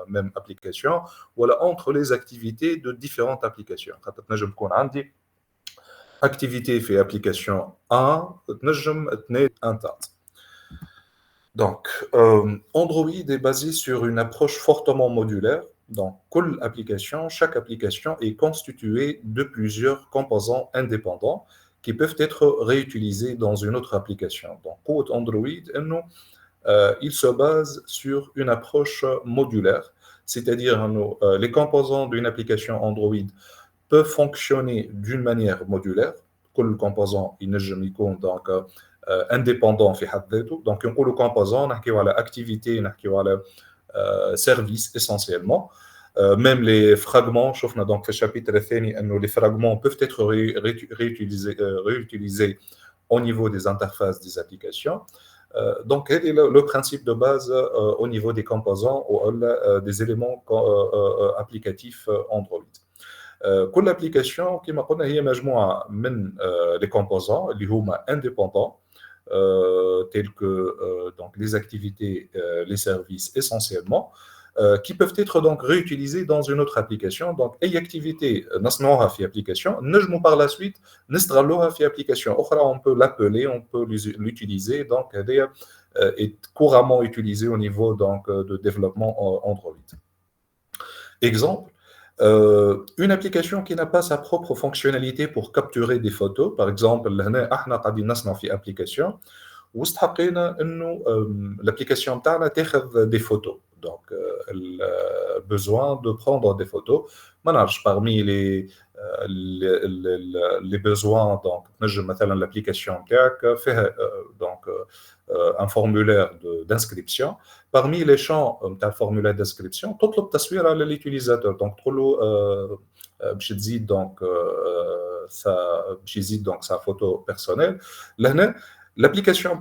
même application, voilà, entre les activités de différentes applications. تنجم تكون عندي activité في application A, تنجم تنادي un tas. Donc, Android est basé sur une approche fortement modulaire. Donc, chaque application est constituée de plusieurs composants indépendants qui peuvent être réutilisés dans une autre application. Donc, pour Android, il se base sur une approche modulaire, c'est-à-dire les composants d'une application Android peuvent fonctionner d'une manière modulaire. كل composant ينجم يكون donc indépendant في حد ذاته. Donc نقولوا composant نحكيو على activité نحكيو على service essentiellement. Même les fragments, شفنا donc في الشابيتر الثاني انه les fragments peuvent être réutilisés au niveau des interfaces des applications. Donc, le principe de base au niveau des composants ou des éléments applicatifs Android. كل application كما قلنا هي مجموعة من les composants اللي هما indépendants tels que donc les activités, les services essentiellement, qui peuvent être donc réutilisés dans une autre application. Donc, أي activité نصنعوها في application نجموا par la suite نستغلوها في application أخرى. On peut l'appeler, on peut l'utiliser. Donc, هذه est couramment utilisée au niveau donc de développement Android. Exemple, une application qui n'a pas sa propre fonctionnalité pour capturer des photos. Par exemple, هنا احنا قاعدين نصنع في application واستحقينا انه l'application بتاعنا تاخذ des photos. Donc, besoin de prendre des photos. Parmi les besoins, donc, l'application fait donc un formulaire d'inscription. Parmi les champs d'un formulaire d'inscription, tout le taswir à l'utilisateur. Donc, donc sa photo personnelle. L'application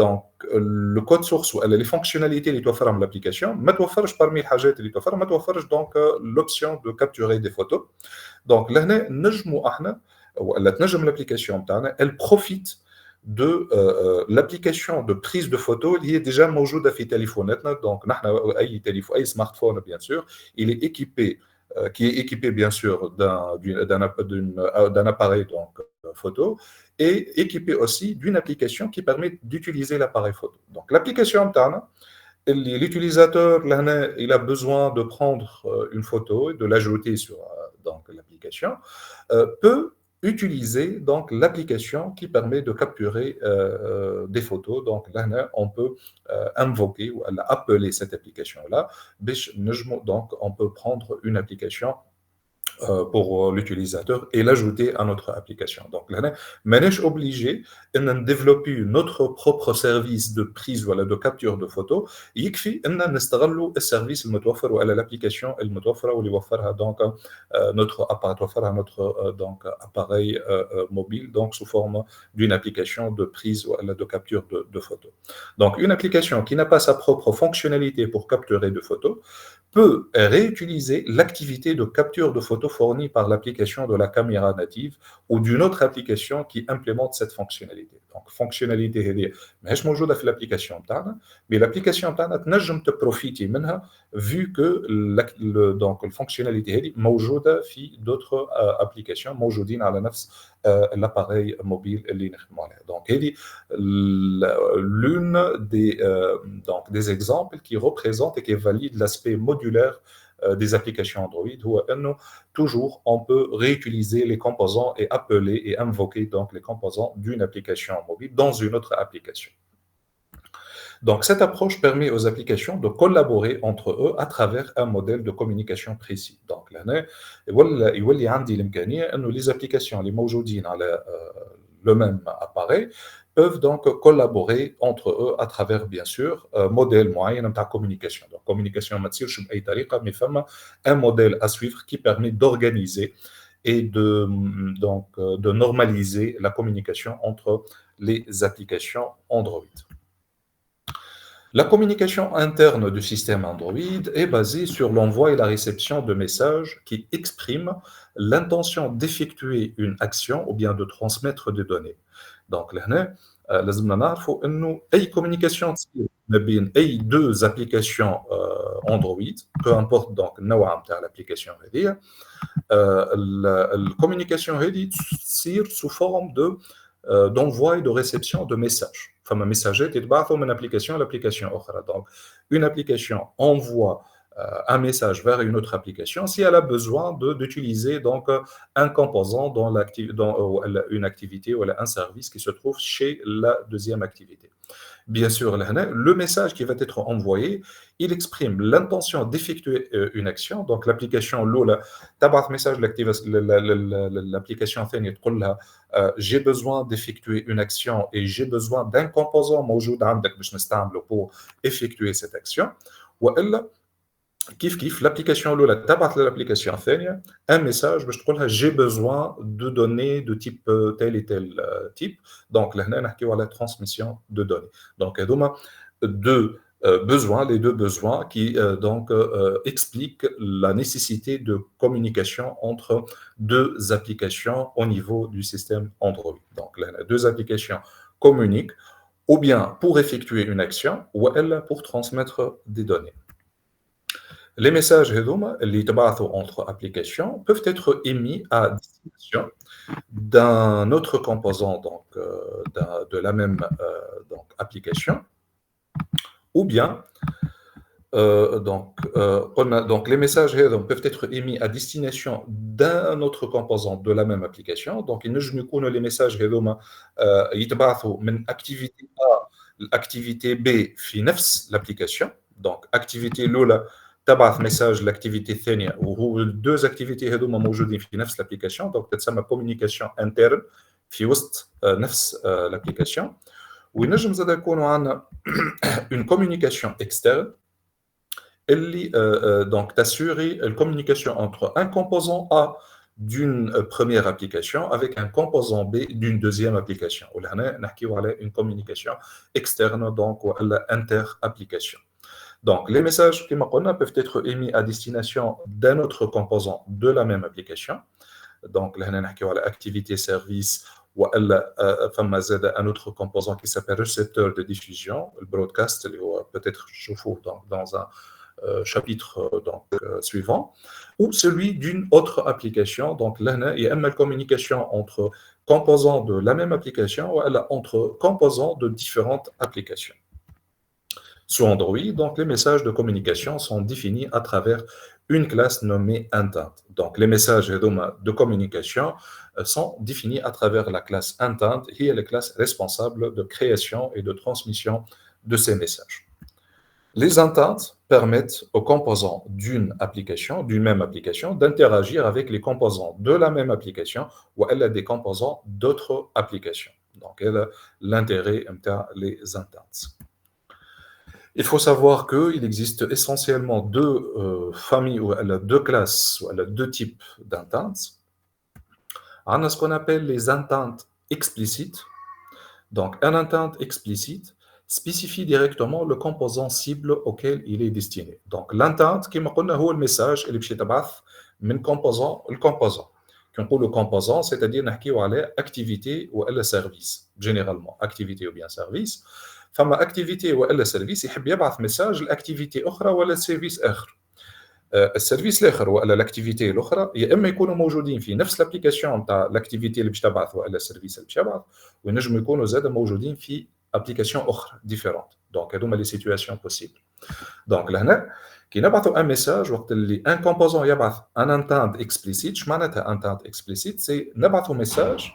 donc le code source ou les fonctionnalités اللي توفرها من l'application ما توفرش parmi الحاجات اللي توفرها ما توفرش donc l'option de capturer des photos. Donc لهنا نجموا احنا ولا تنجم l'application بتاعنا elle profite de l'application de prise de photos اللي هي déjà موجوده في تليفوناتنا. Donc نحن اي تليفون اي smartphone bien sûr il est équipé qui est équipé bien sûr d'un appareil donc photo et équipé aussi d'une application qui permet d'utiliser l'appareil photo. Donc l'application l'utilisateur il a besoin de prendre une photo et de l'ajouter sur donc l'application peut utiliser donc l'application qui permet de capturer des photos. Donc là on peut invoquer ou appeler cette application là. Donc on peut prendre une application pour l'utilisateur et l'ajouter à notre application. Donc, là, on est obligé de développer notre propre service de prise ou de capture de photos. Il suffit de نستغلوا السيرفيس المتوفر ولا l'application المتوفرة واللي وفرها donc notre appareil mobile donc sous forme d'une application de prise ou de capture de photos. Donc, une application qui n'a pas sa propre fonctionnalité pour capturer de photos peut réutiliser l'activité de capture de photos fournie par l'application de la caméra native ou d'une autre application qui implémente cette fonctionnalité. Donc, fonctionnalité هذه ماهيش موجودة في l'application بتاعنا, mais l'application بتاعنا تنجم تبروفيتي منها vu que donc الفونكشناليتي هذه موجودة في d'autres applications موجودين على نفس l'appareil mobile اللي نخدموا عليه. Donc, هذه l'une des exemples qui représente et qui valide l'aspect modulaire des applications Android, où toujours on peut réutiliser les composants et appeler et invoquer donc les composants d'une application mobile dans une autre application. Donc cette approche permet aux applications de collaborer entre eux à travers un modèle de communication précis. Donc là, يولي عندي الإمكانية إنه les applications اللي موجودين على le même appareil peuvent donc collaborer entre eux à travers, bien sûr, modèle moyen de communication. Donc, communication ما تصيرش بأي طريقة, mais فما un modèle à suivre qui permet d'organiser et de normaliser la communication entre les applications Android. La communication interne du système Android est basée sur l'envoi et la réception de messages qui expriment l'intention d'effectuer une action ou bien de transmettre des données. Donc, là, لازمنا نعرفوا انه اي communication تصير ما بين اي deux applications Android, peu importe donc النوع نتاع l'application هذه. الcommunication هذه تصير sous forme d'envoi et de réception de messages. فما messager تتبعثوا من application à l'application أخرى. Donc, une application envoie un message vers une autre application si elle a besoin d'utiliser donc un composant dans une activité ou un service qui se trouve chez la deuxième activité. Bien sûr, le message qui va être envoyé, il exprime l'intention d'effectuer une action. Donc, l'application Lola, tabat message l'application ثانية تقول لها j'ai besoin d'effectuer une action et j'ai besoin d'un composant موجود عندك باش نستعمله pour effectuer cette action. وإلا كيف l'application Lola tabat l'application ثانية un message باش تقول لها j'ai besoin de données de type tel et tel type. Donc لهنا نحكيو على transmission de données. Donc هذوما deux besoins, les deux besoins qui expliquent la nécessité de communication entre deux applications au niveau du système Android. Donc les deux applications communiquent ou bien pour effectuer une action ou elle pour transmettre des données. Les messages entre applications peuvent être émis à destination d'un autre composant de la même application, ou bien les messages peuvent être émis à destination d'un autre composant de la même application. Donc, les messages يتبعثوا من activité A l'activité B في نفس l'application. Donc, activité l'oula تبعث message l'activité الثانية وهو deux activités هذوما موجودين في نفس l'application. Donc, تسمى communication interne في وسط نفس l'application. وينجم زاد يكونوا عندنا une communication externe اللي donc t'assurer la communication entre un composant A d'une première application avec un composant B d'une deuxième application. وهنا نحكيو على une communication externe donc ou inter-application. Donc les messages qui peuvent être émis à destination d'un autre composant de la même application. Donc لهنا نحكيو على activité service ولا فما زاد un autre composant qui s'appelle récepteur de diffusion, le broadcast اللي هو peut-être تشوفوه dans un chapitre suivant, ou celui d'une autre application. Donc là, il y a une communication entre composants de la même application ou entre composants de différentes applications. Sous Android, donc les messages de communication sont définis à travers une classe nommée intent. Donc les messages de communication sont définis à travers la classe intent, qui est la classe responsable de création et de transmission de ces messages. Les intents permettent aux composants d'une même application, d'interagir avec les composants de la même application ou elle a des composants d'autres applications. Donc, elle a l'intérêt les intents. Il faut savoir qu'il existe essentiellement deux familles ou elle a deux classes ou elle a deux types d'intents. On a ce qu'on appelle les intents explicites. Donc, un intent explicite spécifie directement le composant cible auquel il est destiné. Donc, l'intent, qui m'a dit, c'est le message qui est من composant le composant. Quand on dit le composant, c'est-à-dire qu'on a activité ou le service. Généralement, activité ou bien service. فما activité ou le service, il y a un message l'activité أخرى ou le service آخر. السيرفيس الاخر ولا الاكتيفيتي الاخرى يا اما يكونوا موجودين في نفس الابليكاسيون تاع الاكتيفيتي اللي باش تبعث ولا السيرفيس اللي باش يبعث وينجموا يكونوا زاد موجودين في ابليكاسيون اخرى ديفيرونت. دونك هذوما لي سيتوياسيون بوسيبل. دونك لهنا كي نبعثوا ان ميساج وقت اللي ان كومبوزون يبعث ان انتاند اكسبليسيت. اش معناتها انتاند اكسبليسيت؟ سي نبعثوا ميساج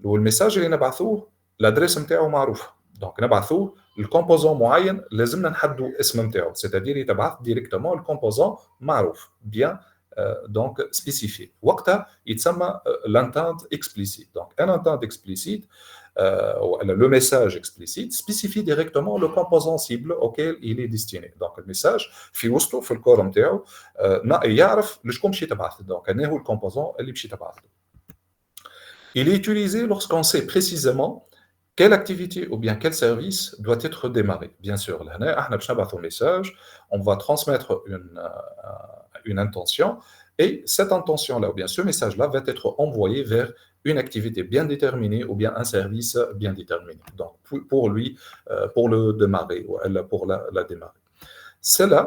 والميساج اللي نبعثوه الادريس نتاعو معروفه. دونك نبعثوه الكومبوزون معين لازمنا نحدوا اسم نتاعو سيتادير يتبعث ديريكتومون الكومبوزون معروف بيان دونك سبيسيفي وقتها يتسمى l'entente explicite. Donc un entente explicite le message explicite spécifie directement le composant cible auquel il est destiné. Donc le message في وسطه في الكور نتاعو يعرف لشكون باش يتبعث. دونك انا هو الكومبوزون اللي باش يتبعث. Il est utilisé lorsqu'on sait précisément quelle activité ou bien quel service doit être démarré. Bien sûr, là, on va transmettre une intention Et cette intention-là, ou bien ce message-là, va être envoyé vers une activité bien déterminée ou bien un service bien déterminé. Donc, pour lui, pour le démarrer, ou pour la démarrer. Cela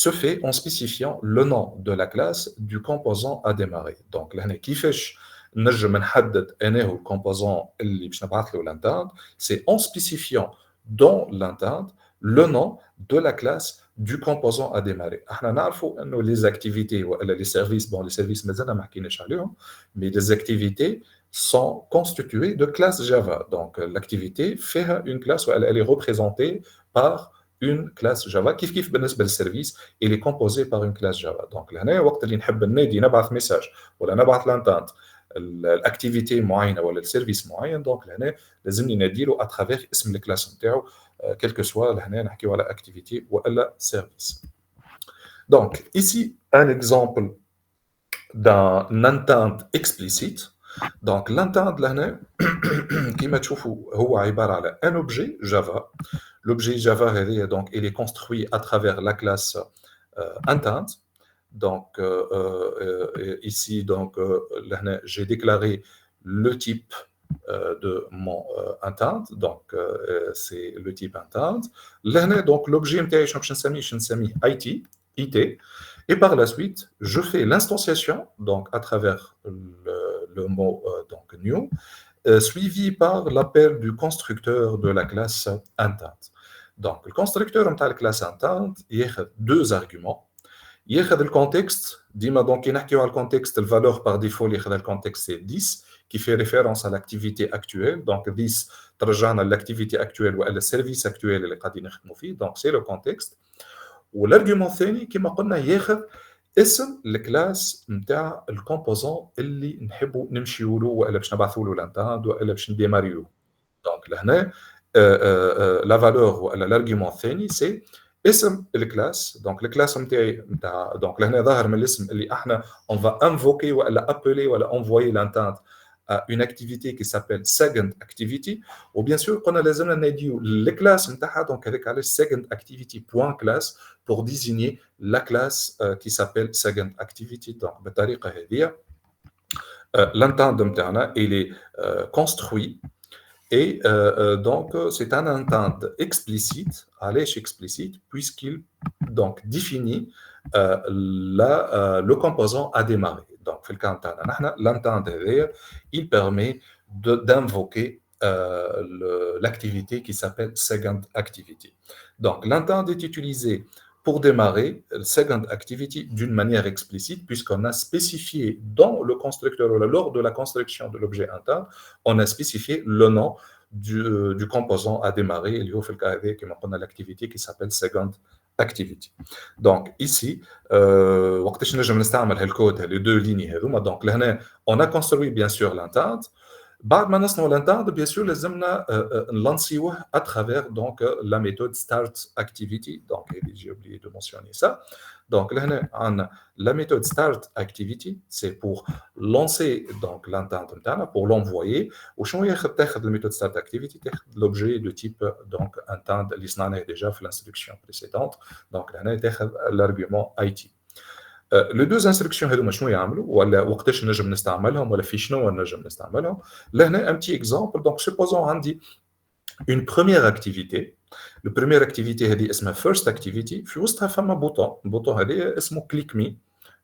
se fait en spécifiant le nom de la classe du composant à démarrer. Donc, là, كيفاش نجم نحدد أنا هو composant اللي باش نبعث له l'intend, c'est en spécifiant dans l'intend le nom de la classe du composant à démarrer. احنا نعرفوا انه les activités ولا les services, bon les services مازلنا ما حكيناش عليهم, mais les activités sont constituées de classes Java. Donc, l'activité fait une classe où elle est représentée par une classe Java. كيف بالنسبه للسيرفيس il est composé par une classe Java. Donc لهنا وقت اللي نحب ننادي نبعث ميساج ولا نبعث لانتانت الاكتيفيتي معينه ولا السيرفيس معين, دونك لهنا لازمني ناديله اترافيغ اسم الكلاس نتاعو كيلكو سوا. لهنا نحكيو على اكتيفيتي ولا سيرفيس. Donc ici un exemple d'un intent explicite. Donc l'intend لهنا كما تشوفوا هو عباره على un objet Java. L'objet Java, donc, il est construit à travers la classe intent. Donc, ici, donc, j'ai déclaré le type de mon intent. Donc, c'est le type intent. Donc, l'objet IT. Et par la suite, je fais l'instanciation, donc, à travers le mot donc, new, suivi par l'appel du constructeur de la classe intent. Donc, le constructeur de la classe intent, il y a deux arguments. Il y a le contexte, donc il y a le contexte, la valeur par défaut, il y a le contexte, c'est 10, qui fait référence à l'activité actuelle. Donc, 10, à l'activité actuelle ou à le service actuel, donc c'est le contexte. Ou l'argument ثاني كما قلنا ياخذ اسم الكلاس نتاع الكومبوزون اللي نحبوا نمشيو له ولا باش نبعثوا له لانتاند ولا باش نديماريو. دونك لهنا لا فالور ولا l'argument الثاني سي اسم الكلاس. دونك الكلاس نتاع دونك لهنا ظاهر من الاسم اللي احنا on va invoquer ولا appeler ولا envoyer l'intend à une activité qui s'appelle second activity. Ou bien sûr qu'on a لازمنا نديو les classes نتاعها. donc avec علاش second activity point class pour désigner la classe qui s'appelle second activity. Donc بالطريقه هذه l'intend نتاعنا il est construit et donc c'est un intend explicite. علاش explicite puisqu'il donc définit le composant à démarrer. Donc, l'intend il permet d'invoquer l'activité qui s'appelle second activity. Donc, l'intend est utilisé pour démarrer le second activity d'une manière explicite, puisqu'on a spécifié dans le constructeur, lors de la construction de l'objet intend, on a spécifié le nom du composant à démarrer. Il y a fait l'activité qui s'appelle second activity. Donc ici وقتاش نجم نستعمل هالكود les deux lignes هذوما. donc لهنا on a construit bien sûr l'intend. بعد ما نصنعوا l'intend bien sûr لازمنا نلانسيوه à travers donc la méthode start activity. donc j'ai oublié de mentionner ça. donc لهنا عندنا la méthode start activity c'est pour lancer donc l'intend نتاعنا pour l'envoyer. وشنو تاخذ la méthode start activity تاخذ l'objet de type donc intend اللي صنعناه déjà في l'instruction précédente. donc لهنا تاخذ l'argument IT. لو دوز انستركسيون هذوما شنو يعملوا ولا وقتاش نجم نستعملهم ولا في شنو نجم نستعملهم. لهنا ان بتي اكزامبل. دونك سوبوزون عندي une première activité. Le première activité هذه اسمها first activity. في وسطها فما بوطون هذا اسمه click me.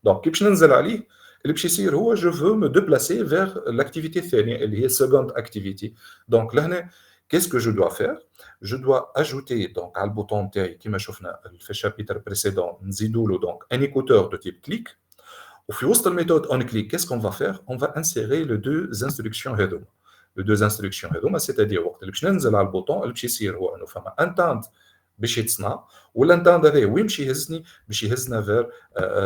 donc كي باش ننزل عليه اللي باش يصير هو je veux me déplacer vers l'activité الثانيه اللي هي second activity. donc لهنا qu'est-ce que je dois faire? Je dois ajouter donc à le bouton تاعي كما شفنا في الشابيتر précédent نزيدوا له donc un écouteur de type click. وفي وسط الميثود on click qu'est-ce qu'on va faire? On va insérer les deux instructions هذوما. Les deux instructions هذوما c'est-à-dire وقت اللي باش ننزل على البوطون اللي باش يصير هو انه فما intend باش يتصنع والانتند هذا وين باش يهزني باش يهزنا vers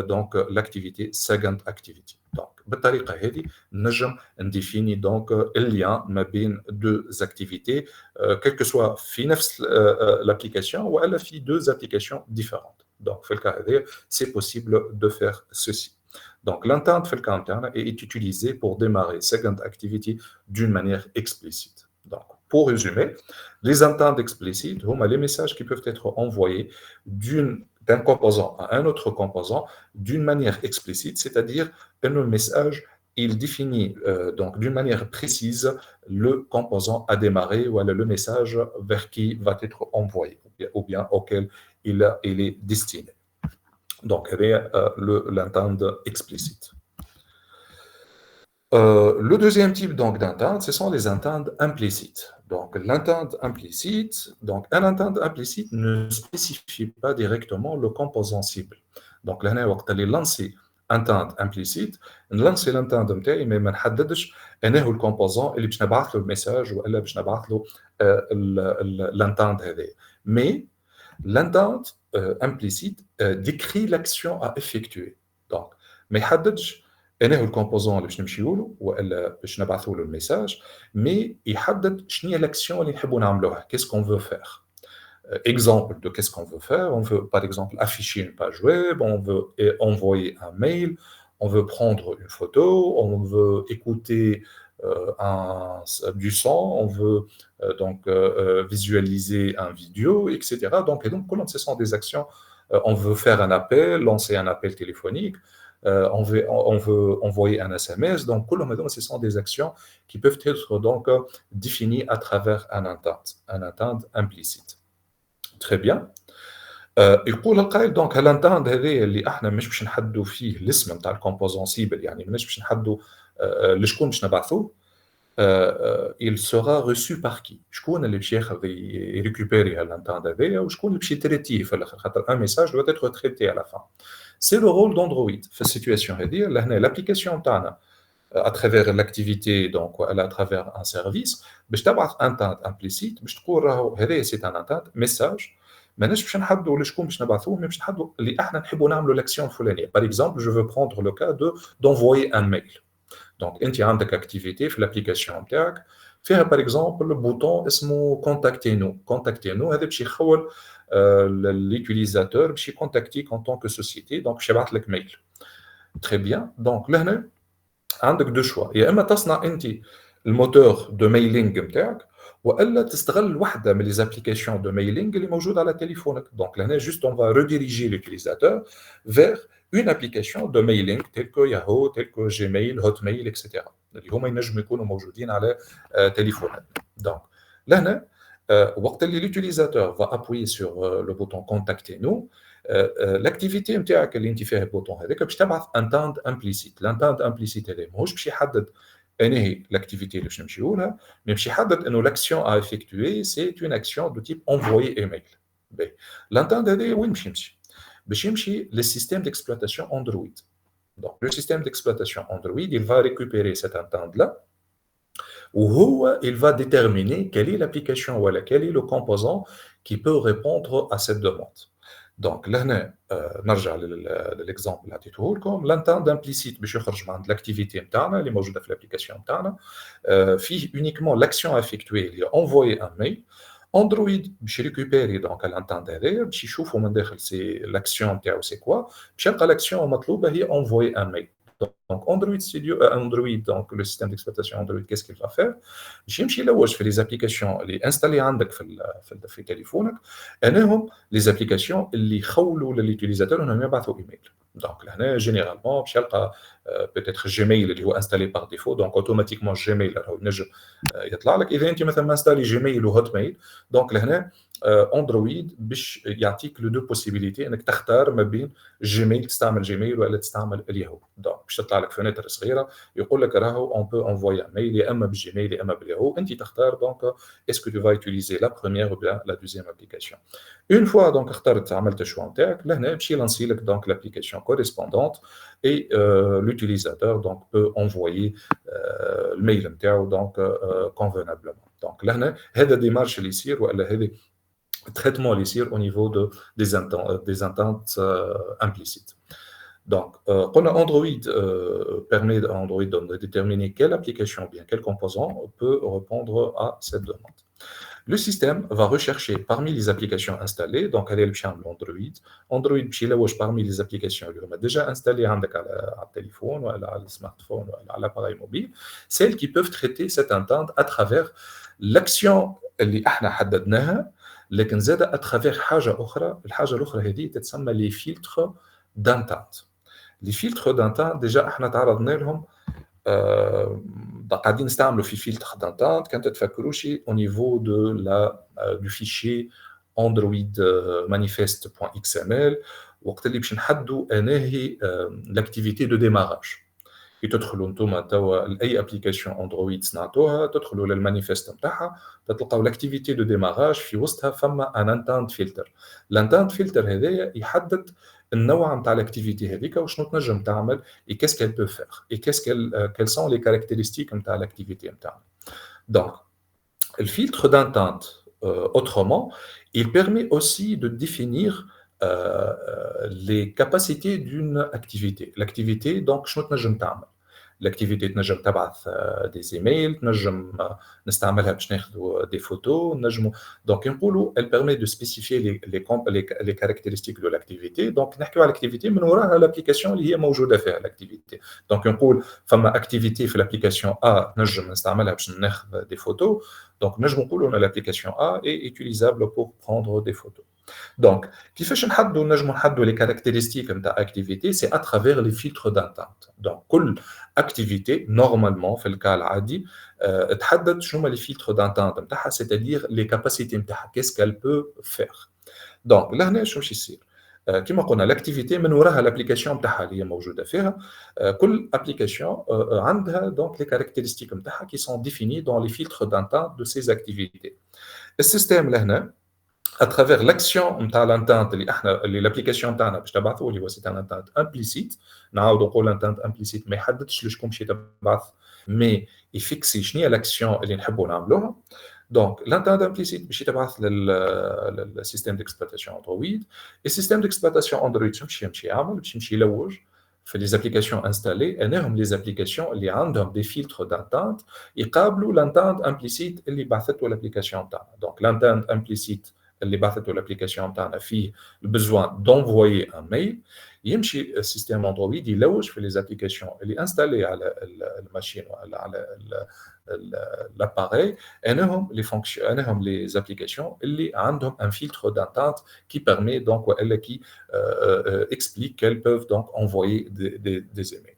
donc l'activité second activity. donc بالطريقه هذه نجم نديفيني donc اللين ما بين deux activités quel que soit في نفس l'application ولا في deux applications différentes. donc في الكا هذا c'est possible de faire ceci. Donc, l'intend في الكا نتاعنا est utilisé pour démarrer second activity d'une manière explicite. Donc, pour résumer, les intents explicites sont les messages qui peuvent être envoyés d'une d'un composant à un autre composant d'une manière explicite, c'est-à-dire que le message il définit donc d'une manière précise le composant à démarrer ou le message vers qui va être envoyé ou bien auquel il est destiné. Donc, il y a l'entente explicite. Le deuxième type d'entente, ce sont les ententes implicites. Donc, l'entente implicite, donc un entente implicite ne spécifie pas directement le composant cible. Donc, là, on a lancé entente implicite, lancer l'entente نتاعي mais ما نحددش انا هو الكومبوزون اللي باش نبعث له الميساج ولا باش نبعث له l'entente هذه. Mais l'entente implicite décrit l'action à effectuer. Donc, ما يحددش انا هو الكومبوزون اللي باش نمشيو له والا باش نبعثوا له الميساج مي يحدد شنو هي لاكسيون اللي نحبوا نعملوها qu'est-ce qu'on veut faire. Exemple de qu'est-ce qu'on veut faire, on veut par exemple afficher une page web, on veut envoyer un mail, on veut prendre une photo, on veut écouter du son, on veut visualiser un vidéo, etc. Donc, ce sont des actions. On veut faire un appel, lancer un appel téléphonique, on veut envoyer un SMS. Donc, ce sont des actions qui peuvent être donc définies à travers un entente implicite. Très bien. يقول القائل دونك هالانتاند هذايا اللي احنا مش باش نحددوا فيه الاسم نتاع الكومبوزون سيبل يعني مش باش نحددوا لشكون باش نبعثوه il sera reçu par qui شكون اللي باش ياخذ يريكوبيري هالانتاند هذايا وشكون اللي باش يتريتيه في الاخر خاطر un message doit être traité à la fin. C'est le rôle d'Android في السيتوياسيون هذه لهنا l'application تاعنا à travers l'activité donc à travers un service باش تبعث entente implicite باش تقول راهو هذايا سي ان entente ميساج ماناش باش نحددوا لشكون باش نبعثوه مي باش نحددوا اللي احنا نحبوا نعملوا لاكسيون الفلانيه. Par exemple, je veux prendre le cas d'envoyer un mail. Donc انت عندك activité في l'application نتاعك فيها par exemple le bouton اسمه contactez nous هذا باش يخول l'utilisateur باش يكونتاكتيك en tant que société donc باش يبعث لك ميل. Très bien. Donc لهنا عندك دو شوا يا اما تصنع انت الموتور دو ميلينغ نتاعك والا تستغل وحده من لي زابليكاسيون دو ميلينغ اللي موجوده على تليفونك. دونك لهنا جوست اون فا ريديريجي لوتيليزاتور فير اون ابليكاسيون دو ميلينغ تيلكو ياهو تيلكو جيميل هوت ميل اكسيتيرا اللي هما ينجموا يكونوا موجودين على تليفونات. دونك لهنا وقت اللي لوتيليزاتور فا ابويي سور لو بوتون كونتاكتي نو لاكتيفيتي نتاعك اللي انت فيها البوتون هذاك باش تبعث انتاند امبليسيت. الانتاند امبليسيت هذا ماهوش باش يحدد انهي لاكتيفيتي اللي باش نمشيو لها مي باش يحدد انه لاكسيون ا افيكتوي سي اون اكسيون دو تيب انفويي ايميل. باهي الانتاند هذا وين باش يمشي؟ باش يمشي للسيستيم ديكسبلوطاسيون اندرويد. دونك لو سيستيم ديكسبلوطاسيون اندرويد il va récupérer cette entente là وهو il va déterminer quelle est l'application ou quel est le composant qui peut répondre à cette demande. Donc, là, نرجع للإكزامبل اللي عطيته لكم. l'entente implicite باش يخرج من l'activité نتاعنا اللي موجودة في l'application نتاعنا فيه uniquement l'action effectuée اللي envoyer un mail. Android باش récupérer donc l'entente هذايا باش يشوفوا من داخل سي l'action نتاعو سي كوا باش يلقى l'action المطلوبة هي envoyer un mail. Donc Android Studio, Android, donc le système d'exploitation Android, qu'est-ce qu'il va faire? Je vais voir les applications les installées dans le téléphone, et les applications qui خولوا l'utilisateur انهم يبعثوا ايميل. Donc là, généralement, peut-être Gmail اللي هو installé par défaut, donc automatiquement Gmail راهو ينجم يطلع لك. إذا أنت مثلا installé Gmail ou Hotmail, donc là اندرويد باش يعطيك لو دو بوسيبيليتي انك تختار ما بين جيميل تستعمل جيميل ولا تستعمل الياهو. دونك باش تطلع لك فنتر صغيره يقول لك راهو اون بو انفوي ميل يا اما بالجيميل يا اما بالياهو انت تختار. دونك اسكو تو فا يوتيليزي لا بروميير ou bien la deuxième application. Une fois donc اخترت عملت الشوا نتاعك لهنا باش يلانسي لك donc l'application correspondante et l'utilisateur donc peut envoyer le mail نتاعو donc convenablement. Donc لهنا هذا ديمارش اللي يصير ولا هذه traitement au niveau des ententes implicites. Donc, Android permet à Android de déterminer quelle application ou bien quel composant peut répondre à cette demande. Le système va rechercher parmi les applications installées, donc elle est le champ Android. Android parmi les applications qui sont déjà installées sur le téléphone, ou le smartphone, ou l'appareil mobile, celles qui peuvent traiter cette entente à travers l'action اللي احنا حددناها لكن زاد اترافيغ حاجه اخرى. الحاجه الاخرى هذه تتسمى لي فيلتر دانتانت. لي فيلتر دانتانت ديجا احنا تعرضنا لهم، قاعدين نستعملوا في فيلتر دانتانت كان تتفكروش au niveau de du fichier android manifest.xml وقت اللي باش نحدوا انهي لاكتيفيتي دو ديماراج. كي تدخلوا انتم توا لاي ابليكاسيون اندرويد صنعتوها تدخلوا للمانيفيست نتاعها تلقاو لاكتيفيتي دو ديماراج في وسطها فما ان انتانت فلتر. الانتانت فلتر هذايا يحدد النوع نتاع لاكتيفيتي هذيك وشنو تنجم تعمل اي كيس كيل بو فير اي كيس كيل سون لي كاركتيرستيك نتاع لاكتيفيتي نتاعنا. دونك الفلتر d'entente autrement il permet aussi de définir les capacités d'une activité. L'activité donc شنو تنجم تعمل. l'activité تنجم تبعث des emails تنجم نستعملها باش ناخذوا des photos نجموا donc نقولوا elle permet de spécifier les caractéristiques de l'activité. donc نحكيو على l'activité من وراها l'application اللي هي موجوده فيها l'activité. donc نقول فما activité في l'application A نجم نستعملها باش ناخذ des photos. donc نجم نقولوا ان l'application A est utilisable pour prendre des photos. Donc, كيفاش نجموا نحدوا les caractéristiques نتاع activité c'est à travers les filtres d'entente. donc كل activité normalement في الكال العادي تحدد شنو هما les filtres d'entente نتاعها c'est-à-dire les capacités نتاعها qu'est-ce qu'elle peut faire. donc لهنا شنو باش يصير كما قلنا l'activité من وراها l'application نتاعها اللي هي موجوده فيها. كل application عندها donc les caractéristiques نتاعها qui sont définies dans les filtres d'entente de ces activités. السيستم لهنا à travers l'action نتاع l'entente اللي l'application نتاعنا باش تبعثوا اللي هو c'est un entente implicite. نعاودوا نقول entente implicite ما يحددش لشكون باش يتبعث مي يفيكسي شنو هي l'action اللي نحبوا نعملوها. دونك l'entente implicite باش يتبعث للسيستم ديكسبلويتاسيون اندرويد. السيستم ديكسبلويتاسيون اندرويد شنو باش يعمل؟ باش يمشي يلوج في لي زابليكاسيون انستالي انهم لي زابليكاسيون اللي عندهم دي فيلتر دانتانت يقابلوا l'entente implicite اللي بعثته l'application تاعنا. دونك l'entente implicite اللي بعثته l'application تاعنا فيه البزوان d'envoyer un mail يمشي السيستم اندرويد يلوج في لي زابليكاسيون اللي انستالي على الماشين ولا على l'appareil انهم لي زابليكاسيون اللي عندهم un filtre d'entente qui permet donc ou qui explique qu'elles peuvent donc envoyer des emails.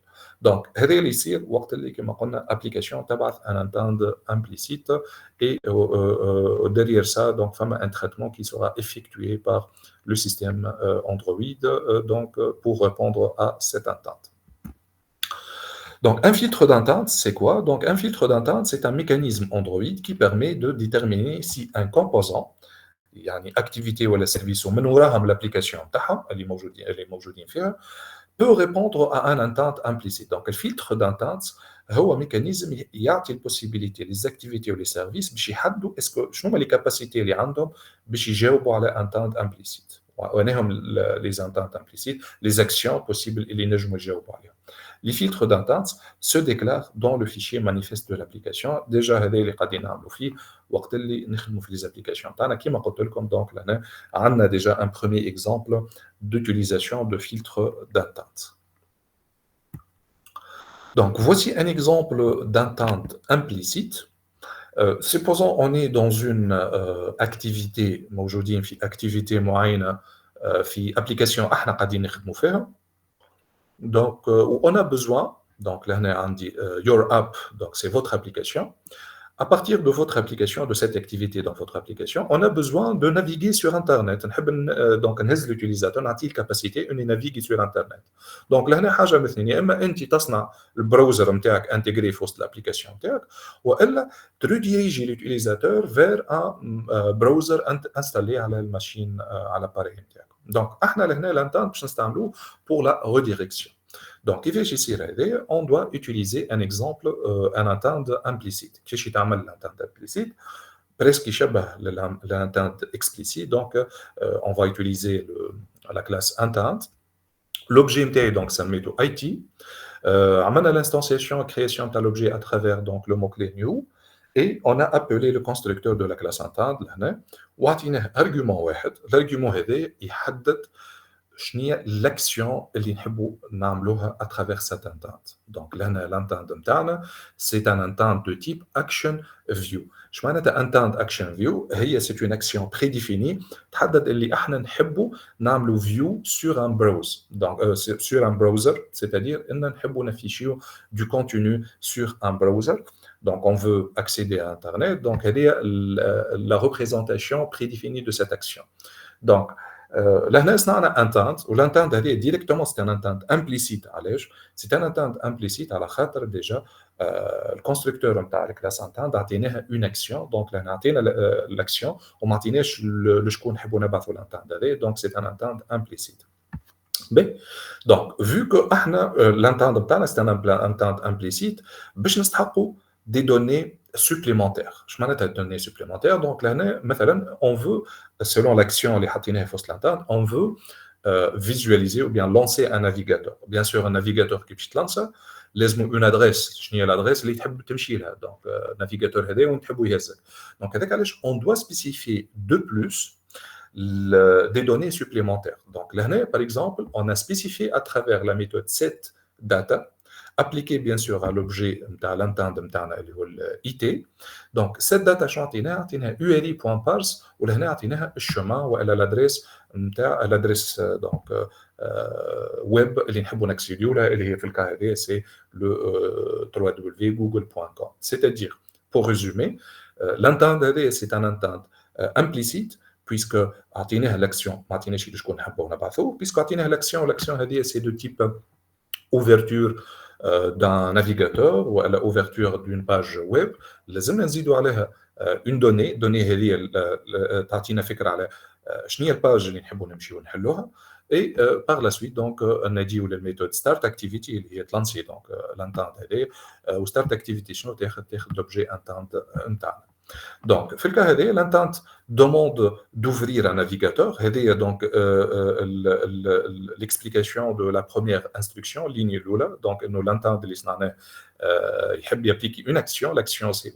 Donc, هذا اللي يصير وقت اللي كما قلنا application تبعث un entente implicite et derrière ça donc فما un traitement qui sera effectué par le système Android donc pour répondre à cette entente. Donc, un filtre d'entente, c'est quoi? Donc, un filtre d'entente, c'est un mécanisme Android qui permet de déterminer si un composant يعني activité ولا service ومن وراهم l'application تاعها اللي موجودين فيها peut répondre à un entente implicite. Donc, le filtre d'entente هو mécanisme يعطي البوسيبيليتي les activités ou les services باش يحددوا اسكو شنو هما les capacités اللي عندهم باش يجاوبوا على entente implicite. وانهم les ententes implicites les actions possibles اللي نجموا يجاوبوا عليهم. Les filtres d'entente se déclarent dans le fichier manifeste de l'application. Déjà, هذا اللي قاعدين نعملوا فيه وقت اللي نخدموا في les applications تاعنا كيما قلت لكم. donc لهنا عندنا déjà un premier exemple d'utilisation de filtres d'entente. Donc voici un exemple d'entente implicite. Supposons on est dans une activité موجودين في activité معينة في application احنا قاعدين نخدموا فيها. Donc, on a besoin, donc là, on dit your app, donc c'est votre application. À partir de votre application, de cette activité dans votre application, on a besoin de naviguer sur Internet. Donc, l'utilisateur a la capacité de naviguer sur Internet. Donc, là, حاجة من اثنين. يا إما أنت تصنع البراوزر نتاعك intégré في وسط l'application نتاعك، وإلا تريديريجي l'utilisateur vers un browser installé على الماشين على l'appareil نتاعك. Donc, احنا لهنا l'entente باش نستعملوه pour la redirection. Donc, كيفاش يصير هذا؟ on doit utiliser un exemple un entente implicite. كيفاش يتعمل l'entente implicite؟ presque يشبه l'entente explicite. Donc, on va utiliser la classe entente. L'objet نتاعي donc سميته IT. عملنا l'instanciation création de l'objet à travers donc le mot-clé new. Et on a appelé le constructeur de la classe entente لهنا وعطيناه argument واحد. L'argument هذا يحدد شنو هي l'action اللي نحبوا نعملوها à travers cette entente. Donc لهنا l'entente نتاعنا c'est un entente de type action view. اش معناتها entente action view؟ هي c'est une action prédéfinie تحدد اللي احنا نحبوا نعملوا view sur un browser. Donc sur un browser, c'est-à-dire ان نحبوا نافيشيو du contenu sur un browser. Donc on veut accéder à internet. Donc elle est la représentation prédéfinie de cette action. Donc لهنا صنعنا entente والentente هذه directement c'est un entente implicite. علاش؟ c'est un entente implicite على خاطر déjà الكونستركتور نتاع الكلاس entente عطيناها une action. donc لهنا عطينا l'action وما عطيناش لشكون نحبوا نبعثوا l'entente هذه. donc c'est un entente implicite. بي دونك vu que احنا l'entente نتاعنا c'est un entente implicite باش نستحقوا des données supplémentaires. Je m'arrête à des données supplémentaires. Donc là, on veut, selon l'action les حاطينها في وسط l'entente, on veut visualiser ou bien lancer un navigateur. Bien sûr, un navigateur qui peut lancer, لازم une adresse. شنو هي l'adresse اللي تحب تمشي لها. Donc navigateur هذا ونحبوا يهزك. Donc هذاك علاش on doit spécifier de plus des données supplémentaires. Donc là, par exemple, on a spécifié à travers la méthode setData appliqué bien sûr à l'objet de l'entente de IT. Donc, cette data a URI.parse ou le chemin ou l'adresse donc web اللي نحبوا نكسيديو لها اللي هي في الكا هذه c'est le www.google.com. C'est-à-dire, pour résumer, l'entente هذه c'est un entente implicite puisque عطيناها l'action ما عطيناش شكون نحبوا نبعثوه puisque عطيناها l'action هذه c'est de type ouverture d'un navigateur ou à l'ouverture d'une page web. لازم نزيدوا عليها une donnée هذه تعطينا فكره على شنو هي الباج اللي نحبوا نمشيو نحلوها. et par la suite donc نجيو للميثود start activity اللي هي تلانسي donc l'entente هذه و start activity شنو تاخذ l'objet entente نتاعنا. Donc, في الكا هذه l'entente demande d'ouvrir un navigateur. هذه donc l'explication de la première instruction ligne الاولى. Donc انه l'entente اللي صنعناه يحب يابليكي une action. L'action c'est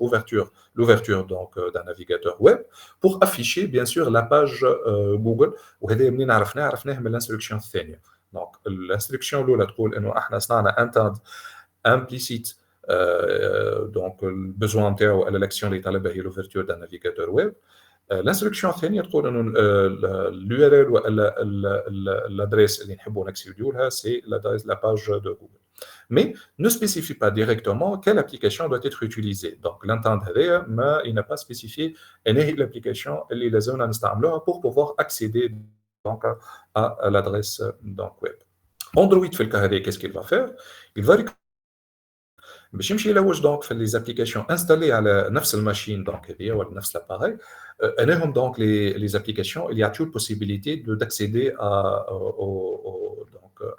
l'ouverture donc d'un navigateur web pour afficher bien sûr la page Google. وهذه منين عرفناه من l'instruction الثانيه. Donc l'instruction الاولى تقول انه احنا صنعنا entente implicite. Donc le besoin نتاعو على l'action اللي طالبها هي l'ouverture d'un navigateur web. L'instruction الثانيه تقول انه l'URL ولا l'adresse اللي نحبوا نكسيديو لها c'est l'adresse de la page de Google. Mais ne spécifie pas directement quelle application doit être utilisée. Donc l'entente هذه ما il n'a pas spécifié ان هي l'application اللي لازمنا نستعملوها pour pouvoir accéder donc à l'adresse donc web. Android في الكا هذه qu'est-ce qu'il va faire? Il va باش يمشي يلوج دونك في لي زابليكاسيون انستالي على نفس الماشين دونك هذيا ولا نفس لاباري انهم دونك لي زابليكاسيون اللي يعطيو البوسيبيليتي d'accéder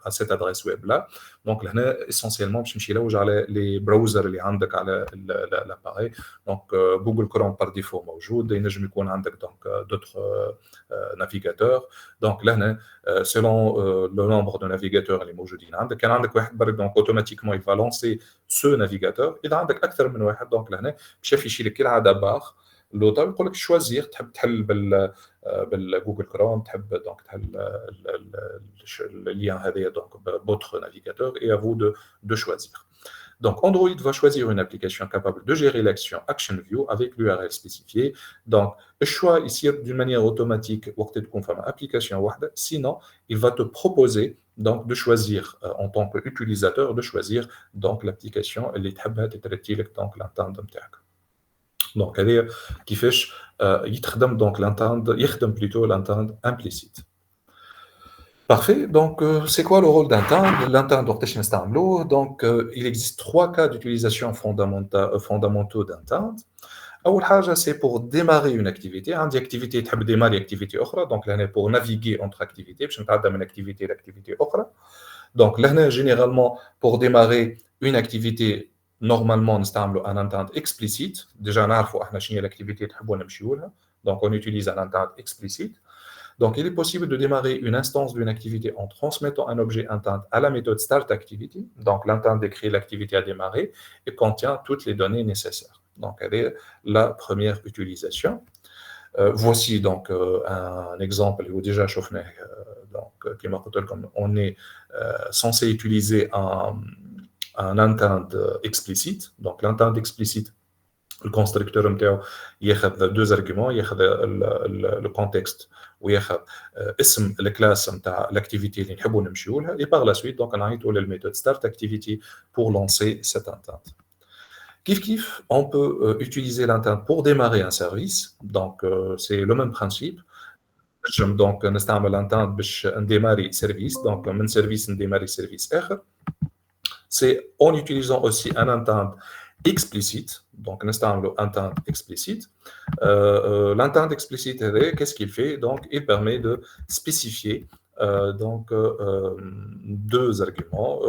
à cette adresse web là. Donc لهنا essentiellement باش يمشي يلوج على لي براوزر اللي عندك على لاباري. Donc جوجل كروم بار ديفو موجود. ينجم يكون عندك دونك d'autres navigateurs. Donc لهنا selon le nombre de navigateurs اللي موجودين عندك كان عندك واحد برك donc automatiquement il va lancer ce navigateur. اذا عندك اكثر من واحد دونك لهنا باش يفيشي لك كالعاده باغ لوطا يقول لك شوازير تحب تحل بالجوجل كروم تحب دونك تحل اللين هذايا دونك بوتر نافيغاتور et à vous de choisir. Donc Android va choisir une application capable de gérer l'action ActionView avec l'URL spécifiée. Donc le choix ici d'une manière automatique وقت تكون فما application واحده. Sinon il va te proposer donc de choisir en tant qu'utilisateur de choisir donc l'application اللي تحبها تترتي لك donc l'entente نتاعك. Donc هذه كيفاش يخدم donc l'entente يخدم plutôt l'entente implicite. Parfait. Donc c'est quoi le rôle d'entente? L'entente وقتاش نستعملوه؟ Donc il existe trois cas d'utilisation fondamentaux d'entente. أول حاجة c'est pour démarrer une activité. عندي activité تحب démarrer activité أخرى. Donc لهنا pour naviguer entre activités باش نتعدى من activité لactivité أخرى. Donc لهنا généralement pour démarrer une activité normalement نستعملوا un entente explicite. Déjà نعرفوا احنا شنو هي l'activité تحبوا نمشيو لها. Donc on utilise un entente explicite. Donc il est possible de démarrer une instance d'une activité en transmettant un objet entente à la méthode start activity. Donc l'entente décrit l'activité à démarrer et contient toutes les données nécessaires. Donc elle est la première utilisation. Voici donc un exemple où déjà donc comme on est censé utiliser un intent explicite. Donc l'intent explicite, le constructeur نتاعو ياخذ deux arguments, ياخذ le contexte وياخذ اسم الكلاس نتاع l'activité اللي نحبوا نمشيو لها, et par la suite donc نعيطوا للميثود start activity pour lancer cette entente. Kif, on peut utiliser l'intent pour démarrer un service, donc c'est le même principe. Donc نستعمل l'intent باش نديماري service, donc من service نديماري service آخر. C'est en utilisant aussi un intent explicite, donc نستعمل intent explicite. L'intent explicite, qu'est-ce qu'il fait? Donc il permet de spécifier deux arguments,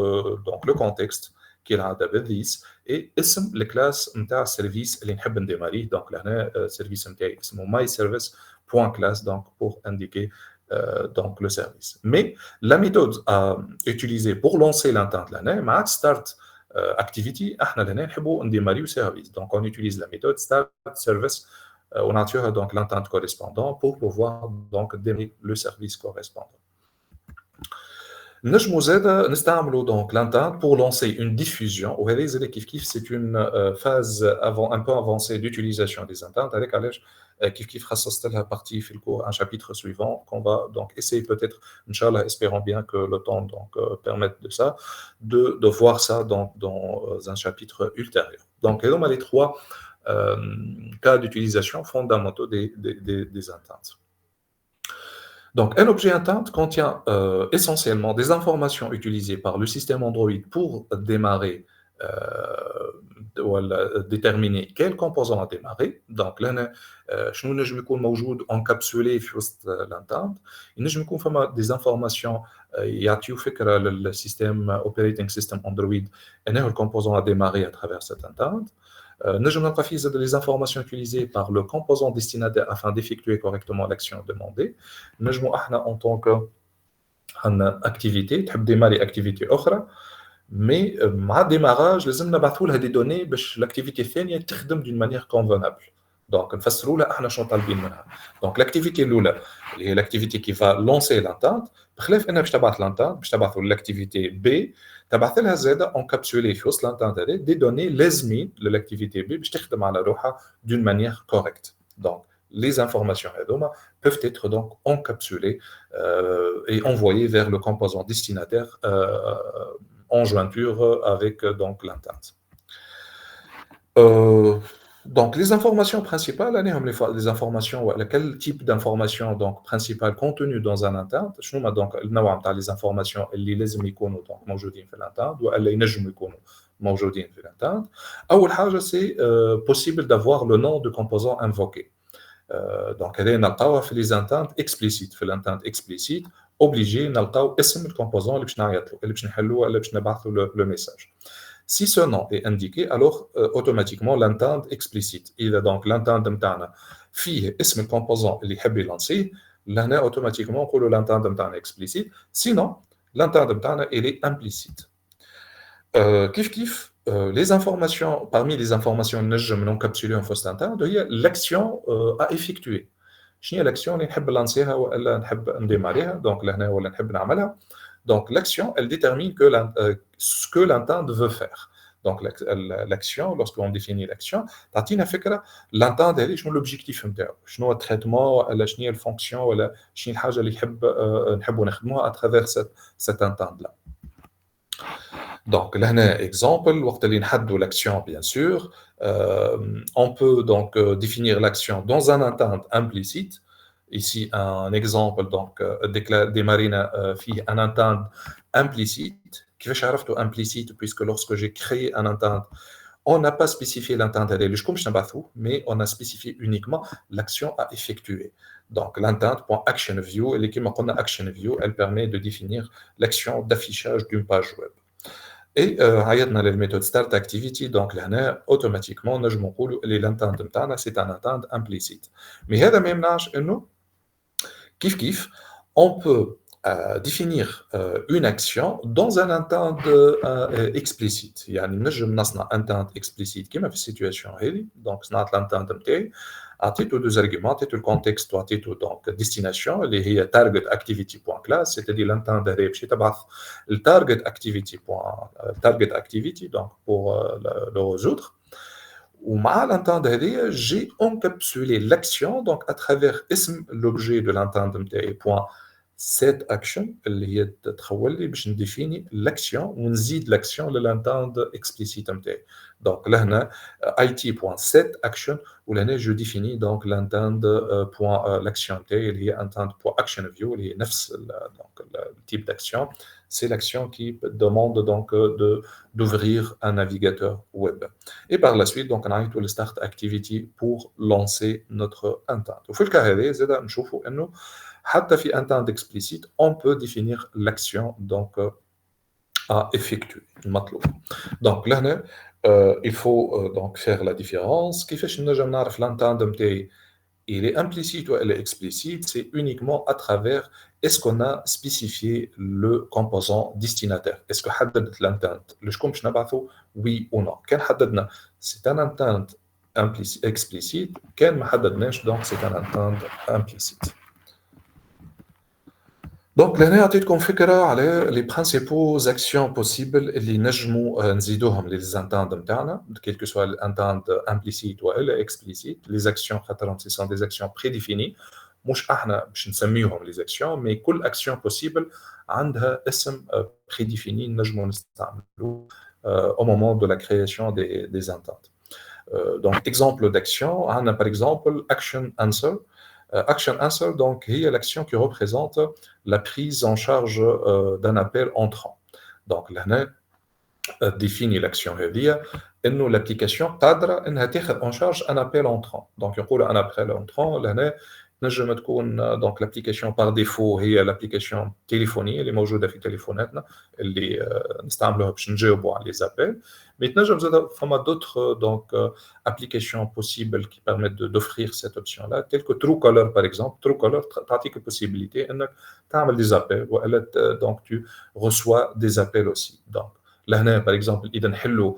donc le contexte qu'il a بالذيس et اسم الكلاس نتاع السيرفيس اللي نحب نديماريه. donc لهنا السيرفيس نتاعي اسمه my service point class, donc pour indiquer donc le service. Mais la méthode à utiliser pour lancer l'entente لهنا مع start activity احنا لهنا نحبوا نديماريو service. donc on utilise la méthode start service on a donc l'entente correspondant pour pouvoir donc démarrer le service correspondant. نجمو زاده نستعملوا donc l'entente pour lancer une diffusion, وهذه زاده كيف c'est une phase avant un peu avancée d'utilisation des ententes. هذاك علاش كيف خصصت لها partie في الكور un chapitre suivant qu'on va donc essayer peut-être inchallah, espérons bien que le temps donc permette de ça, de voir ça dans un chapitre ultérieur. donc هذوما les trois cas d'utilisation fondamentaux des ententes. Donc, un objet entente contient essentiellement des informations utilisées par le système Android pour démarrer ou déterminer quel composant a démarré. Donc, là, شنو نجم يكون موجود encapsulé في وسط l'entente. نجم يكون فما des informations يعطيو فكرة للسيستم operating system Android أنه le composant a démarré à travers cette entente. نجم نلقى فيه زاد les informations utilisées par le composant destinataire afin d'effectuer correctement l'action demandée. نجمو احنا en tant que عندنا activité تحب démarrer activité أخرى, mais مع الديماراج لازم نبعثوا لها des données باش l'activité الثانية تخدم d'une manière convenable. donc نفسروا لها احنا شنو طالبين منها. donc l'activité الأولى اللي هي l'activité qui va lancer l'entente, بخلاف انها باش تبعث l'entente باش تبعثوا l'activité B, تبعث لها زاده encapsulé في وسط l'entente هذه des données لازمين للactivité B باش تخدم على روحها d'une manière correcte. donc les informations هذوما peuvent être donc encapsulées et envoyées vers le composant destinataire en jointure avec donc l'entente. Donc, les informations principales, les informations, quel type d'informations donc principales contenues dans un entente, donc les informations اللي لازم يكونوا donc موجودين في l'entente ولا ينجموا يكونوا موجودين في l'entente. أول حاجة c'est possible d'avoir le nom de composant invoqué. donc هذه نلقاوها في les ententes explicites. في l'entente explicite obligé نلقاو اسم الكومبوزون اللي باش نعيطوا اللي باش نحلوا ولا باش نبعثوا le message. Si ce nom est indiqué, alors automatiquement l'entente explicite. Il a donc l'entente متاعنا فيه اسم الكومبوزون اللي يحب يلانسيه, لهنا automatiquement نقولوا l'entente متاعنا explicite. Sinon l'entente متاعنا elle est implicite. كيف les informations, parmi les informations نجم ننكابسوليهم في وسط l'entente هي l'action à effectuer. شنو هي l'action اللي نحب نلانسيها ولا نحب نديماريها, donc لهنا ولا نحب نعملها. Donc, l'action, elle détermine ce que l'entente veut faire. Donc, l'action, lorsqu'on définit l'action, تعطينا فكرة l'entente هذه شنو l'objectif نتاعو, شنو التريتمون ولا شنو هي الفونكسيون ولا شنو الحاجة اللي نحبوا نخدموها à travers cette entente là. Donc, لهنا exemple, وقت اللي نحدوا l'action, bien sûr, on peut donc définir l'action dans un entente implicite. Ici, un exemple, donc, démarrer un entente implicite. Qui fait implicite, puisque lorsque j'ai créé un entente, on n'a pas spécifié l'entente, mais on a spécifié uniquement l'action à effectuer. Donc, l'entente.actionView, et ActionView, elle permet de définir l'action d'affichage d'une page web. Et عيطنا للميثود start activity, donc là automatiquement نجمو نقولوا اللي l'entente نتاعنا c'est un entente implicite. Mais هذا ما يمنعش انه كيف on peut définir une action dans un intent explicite. يعني نجم نصنع intent explicite كما في السيتوياسيون هذه. دونك صنعت الانتنت نتاعي، عطيته دوز ارغيومون، عطيته الكونتكست وعطيته دونك ديستيناسيون اللي هي تارجت اكتيفيتي بوان كلاس، سيتادي الانتنت هذا باش تبعث التارجت اكتيفيتي بوان تارجت اكتيفيتي دونك بور لو ريزودر. ومع الانتند هذه جي انكابسولي لاكسيون دونك اترافير اسم لوبجي دو الانتند نتاعي بوان سيت اكشن اللي هي تتخول لي باش نديفيني لاكسيون ونزيد لاكسيون للانتند اكسبليسيت نتاعي. دونك لهنا اي تي بوان سيت اكشن، ولهنا جو ديفيني دونك الانتند بوان لاكسيون نتاعي اللي هي انتند بوان اكشن فيو اللي هي نفس دونك التيب d'action. C'est l'action qui demande donc d'ouvrir un navigateur web. Et par la suite, donc, on a tout le start activity pour lancer notre intent. Au fil carré, c'est là, nous voyons que حتى في intent explicite, on peut définir l'action donc à effectuer, المطلوب. Donc là, il faut donc faire la différence. كيفاش نجم نعرف l'intent نتاعي il est implicite ou elle est explicite, c'est uniquement à travers est-ce qu'on a spécifié le composant destinataire. Est-ce que حددت l'intent اللي شكون باش نبعثو oui ou non. كان حددنا c'est un intent explicite، كان ما حددناش donc c'est un intent implicite. Donc لهنا عطيتكم فكرة على les principaux actions possibles اللي نجموا نزيدوهم للانتند نتاعنا quel que soit l'intend implicite ou explicite. Les actions خاطرهم ce sont des actions prédéfinies، مش احنا باش نسميوهم les actions، mais كل action possible عندها اسم prédéfini نجموا نستعملوه au moment de la création des intents. Donc exemple d'action, on a par exemple action answer. Action answer, donc, est l'action qui représente la prise en charge d'un appel entrant. Donc, là, on définit l'action هذه إنه l'application قادرة إنها تاخذ en charge un appel entrant. Donc, يقول un appel entrant لهنا نجم تكون donc l'application par défaut هي l'application téléphonique اللي موجودة في تليفوناتنا اللي نستعملوها باش نجاوبوا على les appels. Mais تنجم زاد فما d'autres donc applications possibles qui permettent d'offrir cette option-là, telles que Truecaller par exemple. Truecaller تعطيك la possibilité إنك تعمل des appels وإلا donc tu reçois des appels aussi. Donc لهنا par exemple إذا نحلوا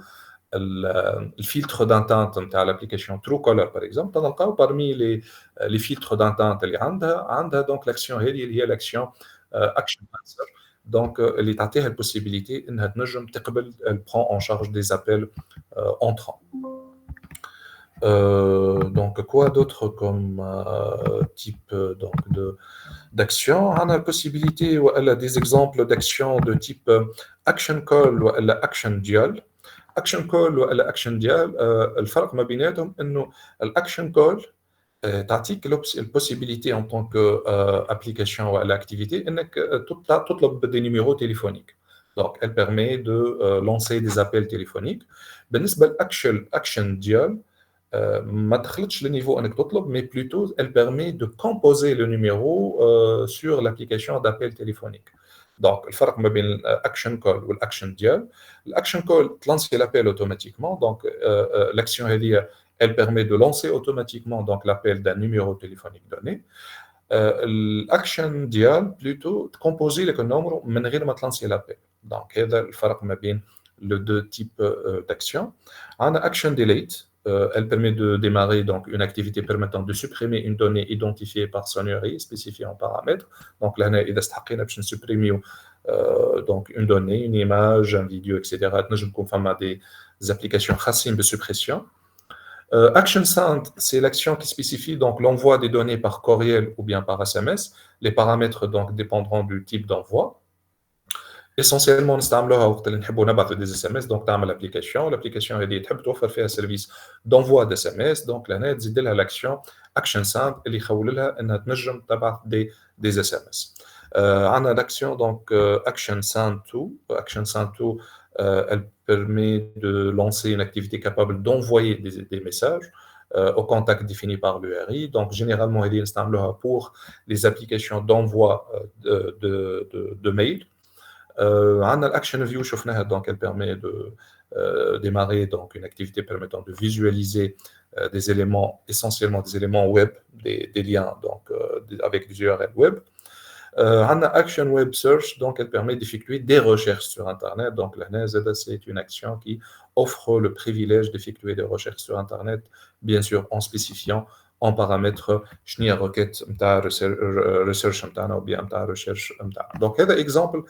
le filtre d'entente de l'application Truecaller par exemple, parmi les filtres d'entente اللي عندها donc l'action هي l'action action answer. Donc اللي تعطيها البوسيبيليتي انها تنجم تقبل elle prend en charge des appels entrants. Donc quoi d'autre comme type donc d'action? On a la possibilité ou elle a des exemples d'actions de type action call ou elle a action dial. Action call ou l'action dial, الفرق ما بيناتهم إنه الأكشن كول تعطيك البوسيبيليتي en tant qu'application ou l'activité إنك تطلب des numéros téléphoniques. Donc, elle permet de lancer des appels téléphoniques. بالنسبة للأكشن dial ما دخلتش le niveau إنك تطلب, mais plutôt elle permet de composer le numéro sur l'application d'appel téléphonique. Donc, le فرق ما بين l'action call ou l'action dial. L'action call lance l'appel automatiquement. Donc, l'action هذه elle permet de lancer automatiquement donc l'appel d'un numéro téléphonique donné. L'action dial plutôt composer le numéro من غير ما تلانسي l'appel. Donc, هذا الفرق ما بين les deux types d'actions. On a action delete. Elle permet de démarrer donc une activité permettant de supprimer une donnée identifiée par sonnerie spécifiée en paramètres. Donc là, إذا استحقينا باش نسبريميو donc une donnée, une image, un vidéo, etc. نجم نكون فما des applications خاصين بالsuppression. Action send, c'est l'action qui spécifie donc l'envoi des données par courriel ou bien par SMS. Les paramètres donc dépendront du type d'envoi. Essentiellement نستعملوها وقت اللي نحبوا نبعثوا des SMS. donc تعمل l'application هذه تحب توفر فيها سيرفيس d'envoi d'SMS. donc لهنا تزيد لها l'action action send اللي يخول لها انها تنجم تبعث des SMS. عندنا l'action donc action send to. Action send to elle permet de lancer une activité capable d'envoyer des messages au contact défini par l'URI. Donc généralement هذه نستعملوها pour les applications d'envoi de mail. On a l'action view شفناها, donc elle permet de démarrer donc une activité permettant de visualiser des éléments, essentiellement des éléments web, des liens donc avec des URL web. On a Action Web Search, donc elle permet d'effectuer des recherches sur Internet. Donc la NASD, c'est une action qui offre le privilège d'effectuer des recherches sur Internet, bien sûr en spécifiant en paramètre شنو requête نتاع research نتاعنا ou bien نتاع recherche نتاعنا. Donc هذا exemple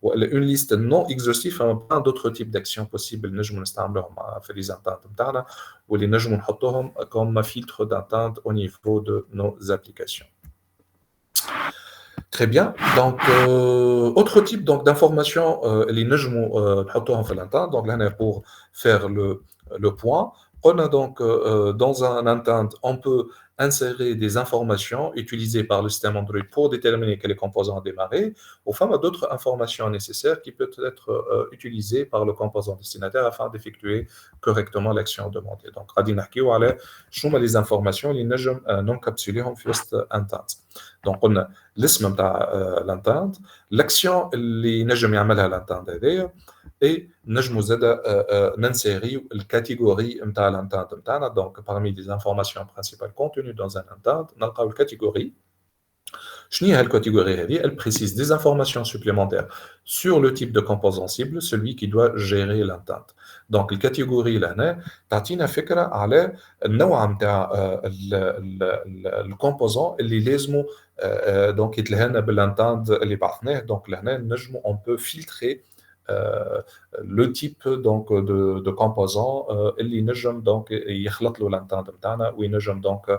une liste non exhaustive, plein d'autres types d'actions possibles نجموا نستعملوهم في les attentes نتاعنا واللي نجموا نحطوهم comme filtre d'attente au niveau de nos applications. Très bien. Donc, autre type donc, d'information, les نجموا نحطوهم في l'attente. Donc là, pour faire le point, on a donc dans un intent, on peut insérer des informations utilisées par le système Android pour déterminer quel composant a démarré, ou enfin d'autres informations nécessaires qui peuvent être utilisées par le composant destinataire afin d'effectuer correctement l'action demandée. Donc, غادي نحكيو على شنو les informations اللي نجم نكابسوليهم في وسط intent. Donc, قلنا الاسم نتاع الانتانت، l'action اللي نجم يعملها الانتانت هذايا، et نجمو زادا ننسيريو الكاتيجوري نتاع الانتانت نتاعنا. Donc parmi les informations principales contenues dans un intent نلقاو الكاتيجوري. شنو هي الكاتيجوري هذه؟ Elle précise des informations supplémentaires sur le type de composant cible, celui qui doit gérer l'intent. Donc الكاتيجوري لهنا تعطينا فكره على النوع نتاع الكومبوزون اللي لازمو donc يتلهنا بالانتانت اللي بعثناه. Donc لهنا نجمو on peut filtrer le type donc de composant اللي نجم donc يخلط له l'entente نتاعنا وينجم donc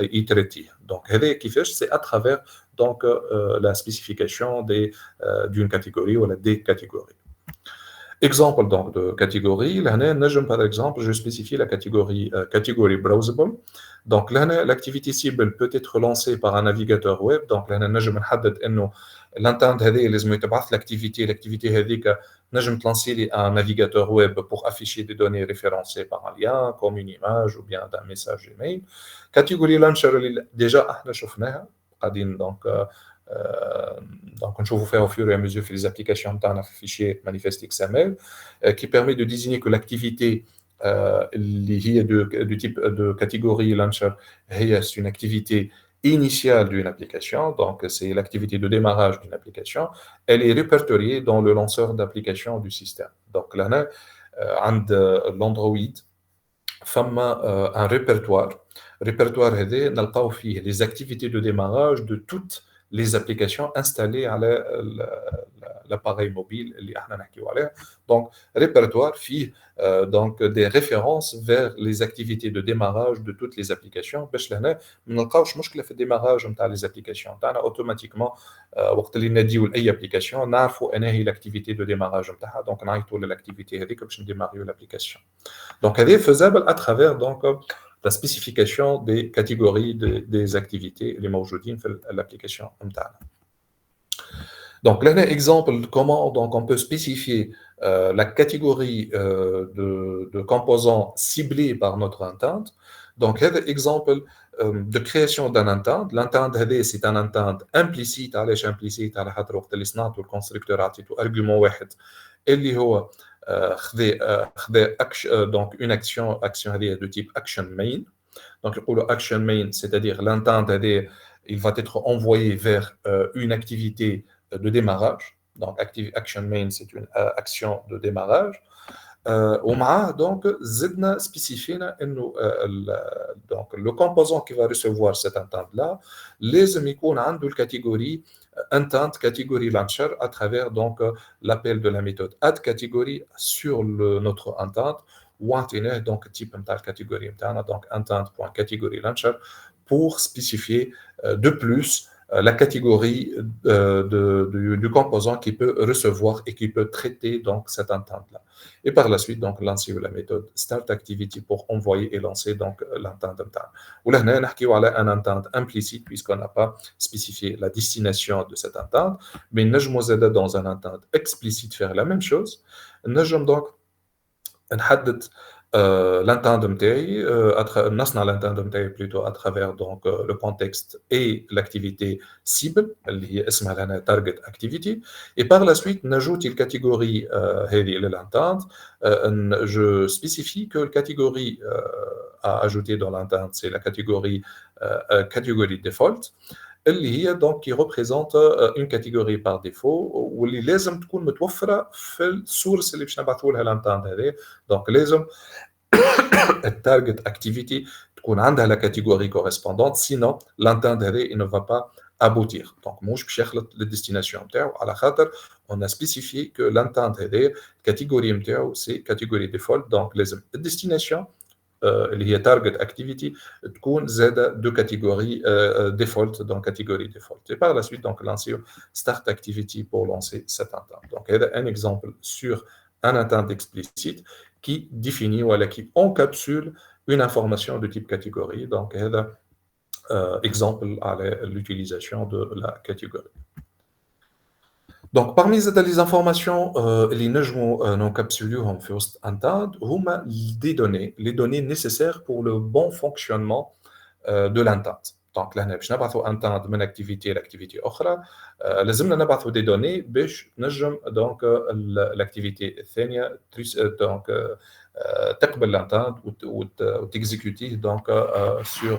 يتريتيه. Donc هذا كيفاش c'est à travers donc la spécification d'une catégorie ou des catégories. Exemple donc de catégorie, لهنا نجم par exemple je spécifie la catégorie browsable. Donc لهنا l'activité cible peut être lancée par un navigateur web. Donc لهنا نجم نحدد انه الانتنت هذه لازم يتبعث l'activité هذيك نجم تلانسي لي un navigateur web pour afficher des données référencées par un lien comme une image ou bien d'un message email. Catégorie launcher اللي déjà احنا شفناها قاعدين donc donc on va faire au fur et à mesure les applications dans un fichier manifeste XML qui permet de désigner que l'activité du type de catégorie launcher est une activité initiale d'une application, donc c'est l'activité de démarrage d'une application, elle est répertoriée dans le lanceur d'application du système. Donc là, l'Android فما un répertoire هذا نلقاو فيه les activités de démarrage de toutes les applications installées à l'appareil mobile اللي احنا نحكيو عليه. Donc répertoire فيه donc des références vers les activités de démarrage de toutes les applications باش لهنا ما نلقاوش مشكله في الديماراج نتاع les applications تاعنا اوتوماتيكمون وقت اللي نديو لاي ابليكاسيون نعرفوا انا هي l'activité de démarrage نتاعها. Donc نعيطوا للاكتيفيتي هذيك باش نديماريو l'application. Donc elle est faisable à travers donc la spécification des catégories des activités les موجودين في l'application نتاعنا. Donc là, un exemple de comment donc, on peut spécifier la catégorie de composants ciblés par notre intent. Donc, un exemple de création d'un intent. L'intent, c'est un intent implicite. علاش implicite على خاطر وقت اللي صنعته الكونستركتور عطيته argument واحد اللي هو خذا donc une action هذه de type action main. Donc, le action main, c'est-à-dire l'intent il va être envoyé vers une activité de démarrage. Donc, action main, c'est une action de démarrage. ومعاه donc زدنا spécifiنا انه donc le composant qui va recevoir cette entente là لازم يكون عنده الكاتيجوري intent category launcher à travers donc l'appel de la méthode add category sur notre entente وعطيناه donc type نتاع الكاتيجوري نتاعنا donc intent.category launcher pour spécifier de plus la catégorie du composant qui peut recevoir et qui peut traiter donc cette entente-là. Et par la suite, donc, lancer la méthode start activity pour envoyer et lancer donc l'entente. Ou là, on a un entente implicite puisqu'on n'a pas spécifié la destination de cette entente, mais nous dans un entente explicite faire la même chose. Nous donc نحدد l'entente نتاعي نصنع l'entente نتاعي plutôt à travers donc le contexte et l'activité cible اللي هي اسمها لنا target activity et par la suite نجوتي الكاتيجوري هذه للentente. Je spécifie que la catégorie à ajouter dans l'entente c'est la catégorie default اللي هي donc qui représente une catégorie par défaut واللي لازم تكون متوفره في السورس اللي باش نبعثوا لها لانتاند هذه. دونك لازم التارجت اكتيفيتي تكون عندها لا كاتيجوري كوريسبوندونت، سينو لانتاند هذه il ne va pas aboutir. دونك مش باش يخلط للديستيناسيون نتاعو على خاطر on a spécifié que l'entente هذه الكاتيجوري نتاعو سي كاتيجوري ديفولت. دونك لازم الديستيناسيون اللي هي تارجت اكتيفيتي تكون زاده دو كاتيجوري ديفولت، دونك كاتيجوري ديفولت. Et par la suite donc lancer start activity pour lancer cette entente. Donc هذا un exemple sur un entente explicite qui définit ou qui encapsule une information de type catégorie. Donc هذا exemple à l'utilisation de la catégorie. Donc, parmi les informations اللي نجموا نكابسولوهم في وسط entente هما les données nécessaires pour le bon fonctionnement de l'entente. Donc là باش نبعثوا entente من activité لاكتيفيتي اخرى لازمنا نبعثوا des données باش نجم donc l'activité الثانيه donc تقبل l'entente وتexécuter donc sur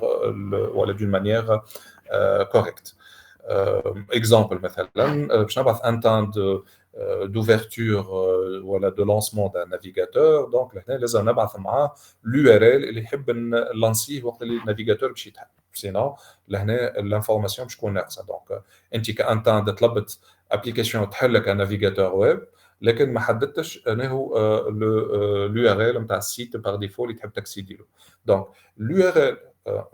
voilà d'une manière correcte. Exemple مثلا باش نبعث un temps d'ouverture voilà de lancement d'un navigateur. donc لهنا لازم نبعث معاه l'URL اللي يحب نلانسيه وقت اللي النافيغاتور باش يتحل، سينو لهنا الانفورماسيون باش تكون ناقصه. دونك انت كان temps طلبت ابليكاسيون تحل لك نافيغاتور ويب لكن ما حددتش انه اليو ار ال نتاع السيت بار ديفو اللي تحب تاكسيدي له. دونك اليو ار ال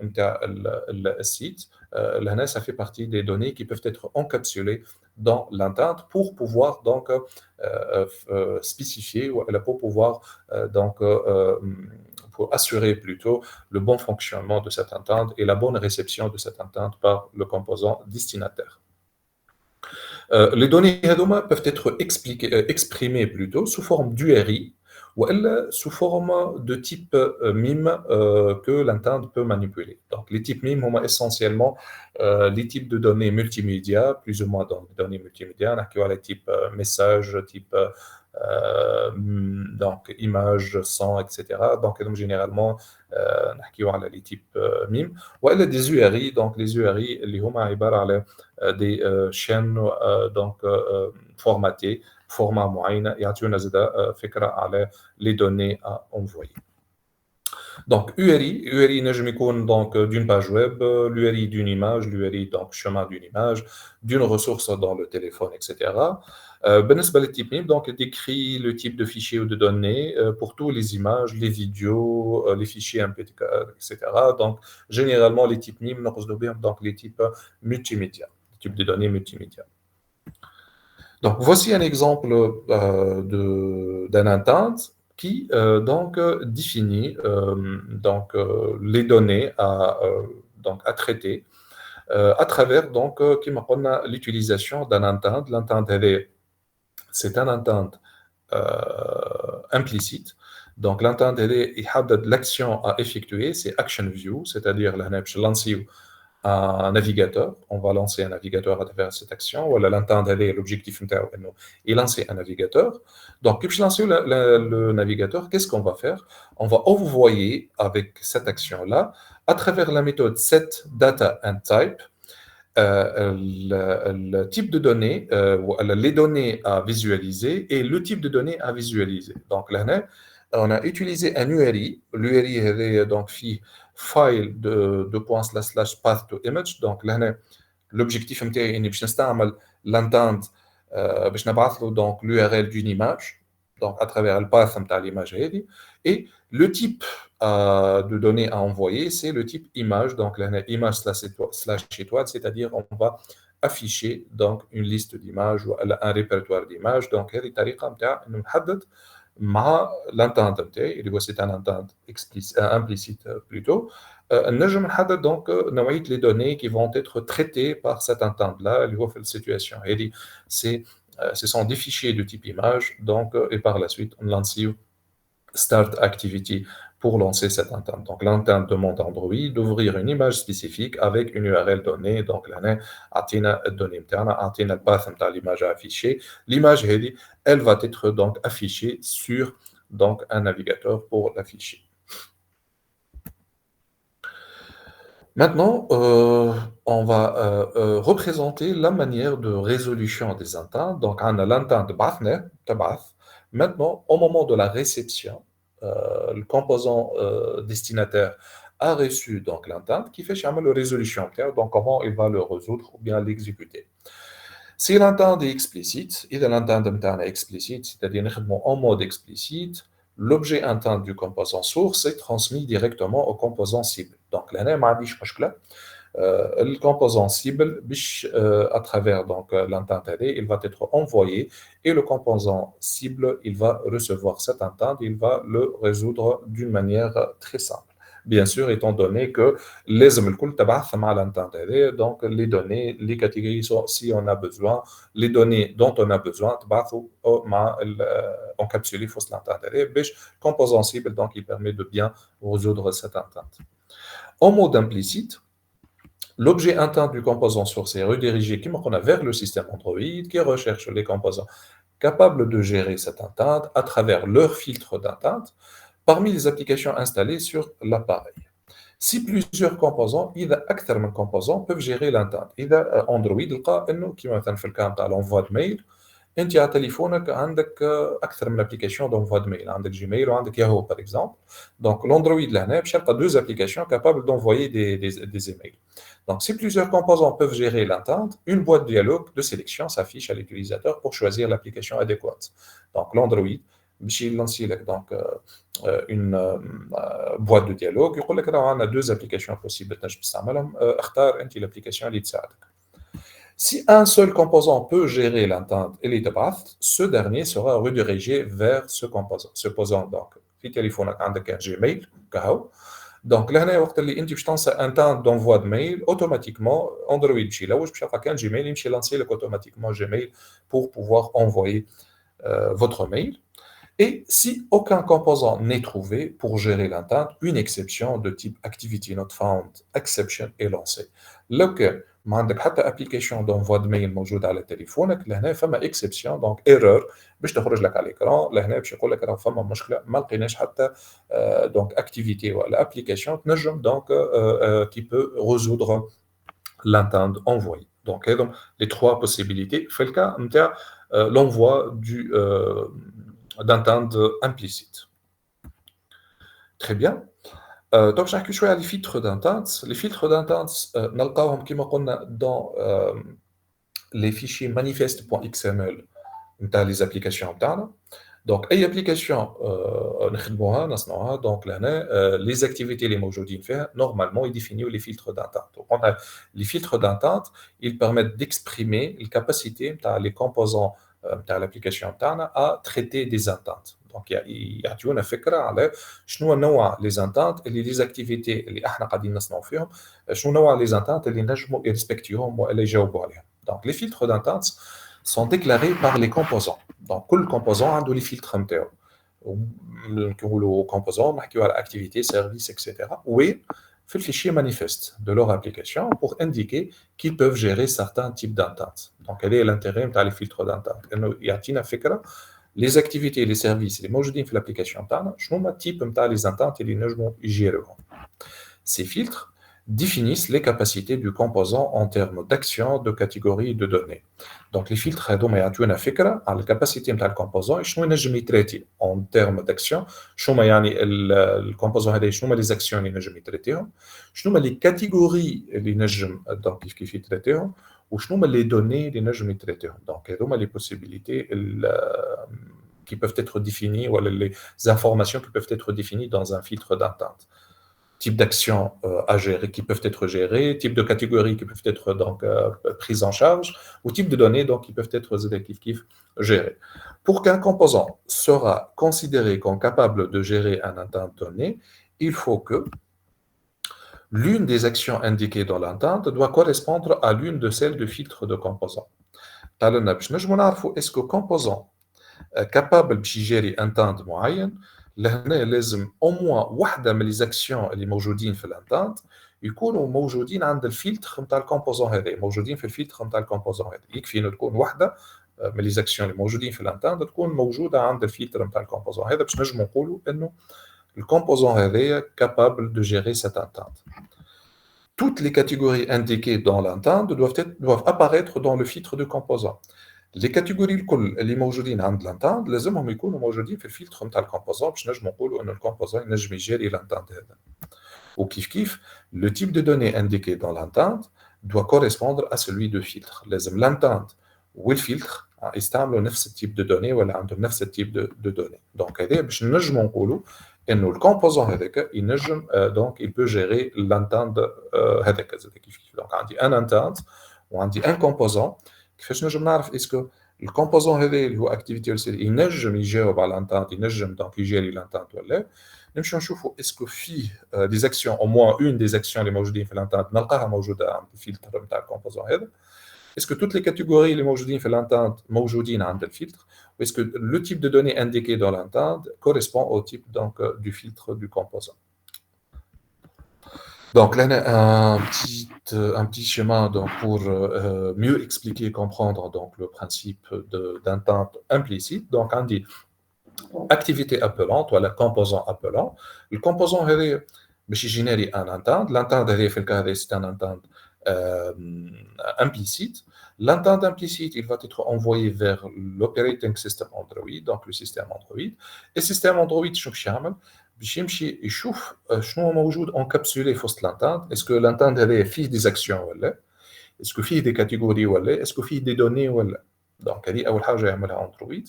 نتاع السيت لهنا ça fait partie des données qui peuvent être encapsulées dans l'entente pour pouvoir donc spécifier ou pour pouvoir donc pour assurer plutôt le bon fonctionnement de cette entente et la bonne réception de cette entente par le composant destinataire. Les données peuvent être exprimées plutôt sous forme d'URI ou sous forme de type MIME que l'entente peut manipuler. Donc, les types MIME sont essentiellement les types de données multimédia, plus ou moins donc, données multimédia. On a les types message, type donc image, son, etc. Donc, généralement, on a les types MIME. Ou des URI, donc les URI, les des chaînes donc formatées format معين يعطيونا زاده فكره على les données à envoyer. Donc URI نجم يكون donc d'une page web, l'URI d'une image, l'URI donc chemin d'une image, d'une ressource dans le téléphone, etc. بالنسبه للتيب ميم donc décrit le type de fichier ou de données pour toutes les images, les vidéos, les fichiers MP4, etc. Donc généralement les types MIM نقصدوا بهم donc les types multimédia, les types de données multimédia. Donc, voici un exemple d'un entente qui donc définit donc les données donc à traiter à travers donc l'utilisation d'un entente. L'entente c'est un entente implicite. Donc l'entente يحدد l'action à effectuer, c'est action view, c'est-à-dire là باش نلانسيو un navigateur, on va lancer un navigateur à travers cette action, ou l'entente l'objectif est lancer un navigateur. Donc, pour lancer le navigateur, qu'est-ce qu'on va faire? On va envoyer avec cette action-là, à travers la méthode setDataAndType, le type de données, les données à visualiser et le type de données à visualiser. Donc, là, on a utilisé un URI. L'URI est donc file de // path to image. Donc là l'objectif نتاعي اني باش نستعمل l'entente باش نبعث له donc l'URL d'une image donc à travers le path نتاع l'image هذه. Et le type de données à envoyer c'est le type image. Donc là image / étoile, c'est-à-dire on va afficher donc une liste d'images ou un répertoire d'images. Donc هذه الطريقه نتاع انه نحدد مع l'entente نتاعي اللي هو c'est un entente implicite plutôt نجم نحدد donc نوعيه les données qui vont être traitées par cette entente là اللي هو في السيتواسيون هذه ce sont des fichiers de type image. Donc et par la suite on lance start activity pour lancer cette entente. Donc l'entente demande à Android d'ouvrir une image spécifique avec une URL donnée. Donc là عطينا الدوني نتاعنا عطينا الباث نتاع l'image à afficher. L'image هذه elle va être donc affichée sur donc un navigateur pour l'afficher. Maintenant, on va représenter la manière de résolution des ententes. Donc, on a l'entente BAFNE, TABAF. Maintenant, au moment de la réception, le composant destinataire a reçu donc l'entente qui fait la résolution. Donc, comment il va le résoudre ou bien l'exécuter. Si l'entente est explicite, et l'entente est explicite, c'est-à-dire en mode explicite, l'objet entente du composant source est transmis directement au composant cible. Donc, là, le composant cible, à travers l'entente il va être envoyé et le composant cible, il va recevoir cette entente, il va le résoudre d'une manière très simple. Bien sûr, étant donné que les الكل تبعث مع l'entente donc les données, les catégories, si on a besoin, les données dont on a besoin, تبعثوا مع encapsulées في l'entente باش composant cible, donc il permet de bien résoudre cette entente. En mode implicite, l'objet interne du composant source est redirigé vers le système Android qui recherche les composants capables de gérer cette entente à travers leur filtre d'entente parmi les applications installées sur l'appareil. Si plusieurs composants, إذا أكثر من composants peuvent gérer l'entente. إذا Android لقى إنه كيما مثلا في الكام تاع l'envoi de mail، انت على تليفونك عندك اكثر من ابليكاسيون دونفوا دو ميل، عندك جيميل وعندك ياهو باغ اكزومبل. دونك الاندرويد لهنا باش يلقى دوز ابليكاسيون كابابل d'envoyer des emails. Donc, si plusieurs composants peuvent gérer l'entente, une boîte de dialogue de sélection s'affiche à l'utilisateur pour choisir l'application adéquate. Donc, l'Android, باش يلانسي لك donc une boîte de dialogue يقول لك راه عندنا deux applications possibles تنجم تستعملهم، اختار انت الابليكاسيون اللي تساعدك. Si un seul composant peut gérer l'entente et les debates, ce dernier sera redirigé vers ce composant. Supposons donc, في تليفونك عندك un Gmail كهو. Donc لهنا وقت اللي انت باش تنسى un temps d'envoi de mail, automatiquement Android باش يلوج باش يلقى كان Gmail يمشي يلانسي لك automatiquement Gmail pour pouvoir envoyer votre mail. Et si aucun composant n'est trouvé pour gérer l'entente, une exception de type Activity Not Found Exception est lancée. لو كان ما عندك حتى ابليكيشن دونفوا دو ميل موجود على تليفونك، لهنا فما اكسبسيون دونك ايرور باش تخرج لك على الاكران، لهنا باش يقول لك راه فما مشكله ما لقيناش حتى دونك اكتيفيتي ولا ابليكيشن تنجم دونك كي بو ريزودر l'entente envoyée. Donc, les trois possibilités. Fait le cas l'envoi d'entente implicite. Très bien. Donc, je vais jouer à les filtres d'entente. Les filtres d'entente, نلقاهم كما قلنا dans les fichiers manifeste.xml نتاع les applications بتاعنا. Donc, أي application نخدموها نصنعوها، donc لهنا les activités اللي موجودين فيها normalement ils définissent les filtres d'entente. Donc, on a les filtres d'entente, ils permettent d'exprimer les capacités نتاع les composants نتاع l'application بتاعنا à traiter des ententes. Donc, يعطيونا فكرة على شنو نوع les ententes اللي les activités اللي احنا قاعدين نصنعوا فيهم، شنو نوع les ententes اللي نجموا يرسبكتيوهم ولا يجاوبوا عليهم. Donc, les filtres d'entente sont déclarés par les composants. Donc, كل composant عنده les filtres نتاعو. نقولوا composant نحكيو على activité, service, etc. Oui, في le fichier manifeste de leur application pour indiquer qu'ils peuvent gérer certains types d'ententes. Donc, quel est l'intérêt نتاع les filtres d'entente؟ إنه يعطينا فكرة les activités, les services اللي موجودين في l'application تاعنا شنو هما التيب نتاع les ententes اللي نجموا يجيروهم. Ces filtres définissent les capacités du composant en termes d'action, de catégorie de données. Donc, les filtres هذوما يعطيونا فكرة على الكاباسيتي نتاع الكومبوزون شنو ينجم يتريتي en termes d'action، شنو هما يعني الكومبوزون هذا شنو هما les actions اللي ينجم يتريتيهم، شنو هما les catégories اللي ينجم دونك كيف يتريتيهم، وشنو هما les données اللي ينجم يتريتيهم. Donc, هذوما les possibilités qui peuvent être définies ou les informations qui peuvent être définies dans un filtre d'entente. Type d'actions à gérer qui peuvent être gérées, type de catégories qui peuvent être donc prises en charge, ou type de données donc qui peuvent être gérées. Pour qu'un composant sera considéré comme capable de gérer un entente donnée, il faut que l'une des actions indiquées dans l'entente doit correspondre à l'une de celles du filtre de composant. Alors, est-ce que composant capable de gérer un entente معين لهنا لازم au moins واحدة من les actions اللي موجودين في الانتانت يكونوا موجودين عند الفلتر نتاع الكومبوزون هذا، موجودين في الفلتر نتاع الكومبوزون هذا. يكفي انه تكون واحدة من les actions اللي موجودين في الانتانت تكون موجودة عند الفلتر نتاع الكومبوزون هذا باش نجموا نقولوا انه الكومبوزون هذايا capable de gérer cette entente. toutes les catégories indiquées dans l'entente doivent apparaître dans le filtre de composants. Les catégories اللي موجودين عند l'entente لازمهم يكونوا موجودين في الفلتر نتاع الكومبوزون باش نجموا نقولوا ان الكومبوزون ينجم يجاري l'entente هذا. وكيف le type de données indiqué dans l'entente doit correspondre à celui de filtre. لازم l'entente والفلتر يستعملوا نفس التيب دو دوني ولا عندهم نفس التيب دو دوني. دونك هذا باش نجموا نقولوا انه الكومبوزون هذاك ينجم دونك il peut gérer l'entente هذاك زاد كيف. دونك عندي ان entente وعندي ان كومبوزون. كيفاش نجم نعرف اسكو الكومبوزون هذا اللي هو اكتيفيتي ريسيل ينجم يجاوب على الانتانت ينجم دونك يجاري الانتانت ولا نمشيو نشوفوا اسكو فيه دي زاكسيون او موان اون دي زاكسيون اللي موجودين في الانتانت نلقاها موجوده عند الفلتر نتاع الكومبوزون هذا. اسكو توت لي كاتيجوري اللي موجودين في الانتانت موجودين عند الفلتر واسكو لو تيب دو دوني انديكي دون الانتانت كوريسبون او تيب دونك دو فلتر دو كومبوزون. Donc là, un petit schéma donc, pour mieux expliquer et comprendre donc, le principe d'entente implicite. Donc, on dit activité appelante ou le composant appelant. Le composant est généré en entente. L'entente, c'est une entente implicite. L'entente implicite, il va être envoyé vers l'operating system Android, donc le système Android. Et le système Android, باش يمشي يشوف شنو موجود انكابسولي في وسط لانتانت. اسكو لانتانت هذايا فيه دي زاكسيون ولا اسكو فيه دي كاتيجوري ولا اسكو فيه دي دوني ولا. دونك هذه اول حاجه يعملها اندرويد.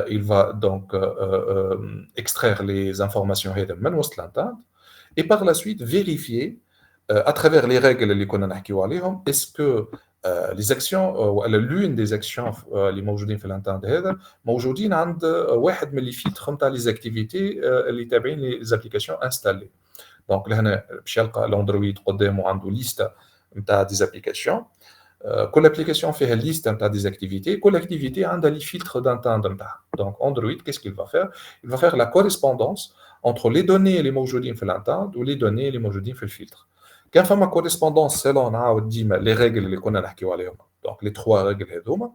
il va donc extraire les informations هذا من وسط لانتانت et par la suite vérifier à travers les règles اللي كنا نحكيو عليهم اسكو les actions ولا l'une des actions اللي موجودين في الانتانت هذا موجودين عند واحد من لي فيلتر نتاع لي زاكتيفيتي اللي تابعين لي زابليكاسيون انستالي. دونك لهنا باش يلقى الاندرويد قدامه عنده ليسته نتاع دي زابليكاسيون. كل ابليكاسيون فيها ليسته نتاع دي زاكتيفيتي كل اكتيفيتي عندها لي فيلتر دانتانت نتاعها. دونك اندرويد qu'est-ce qu'il va faire il va faire la correspondance entre les données اللي موجودين في الانتانت ولي دوني اللي موجودين في الفلتر. كان فما كوريسبوندونس سيلون نعاود ديما لي ريغل اللي كنا نحكيو عليهم دونك لي 3 ريغل هذوما.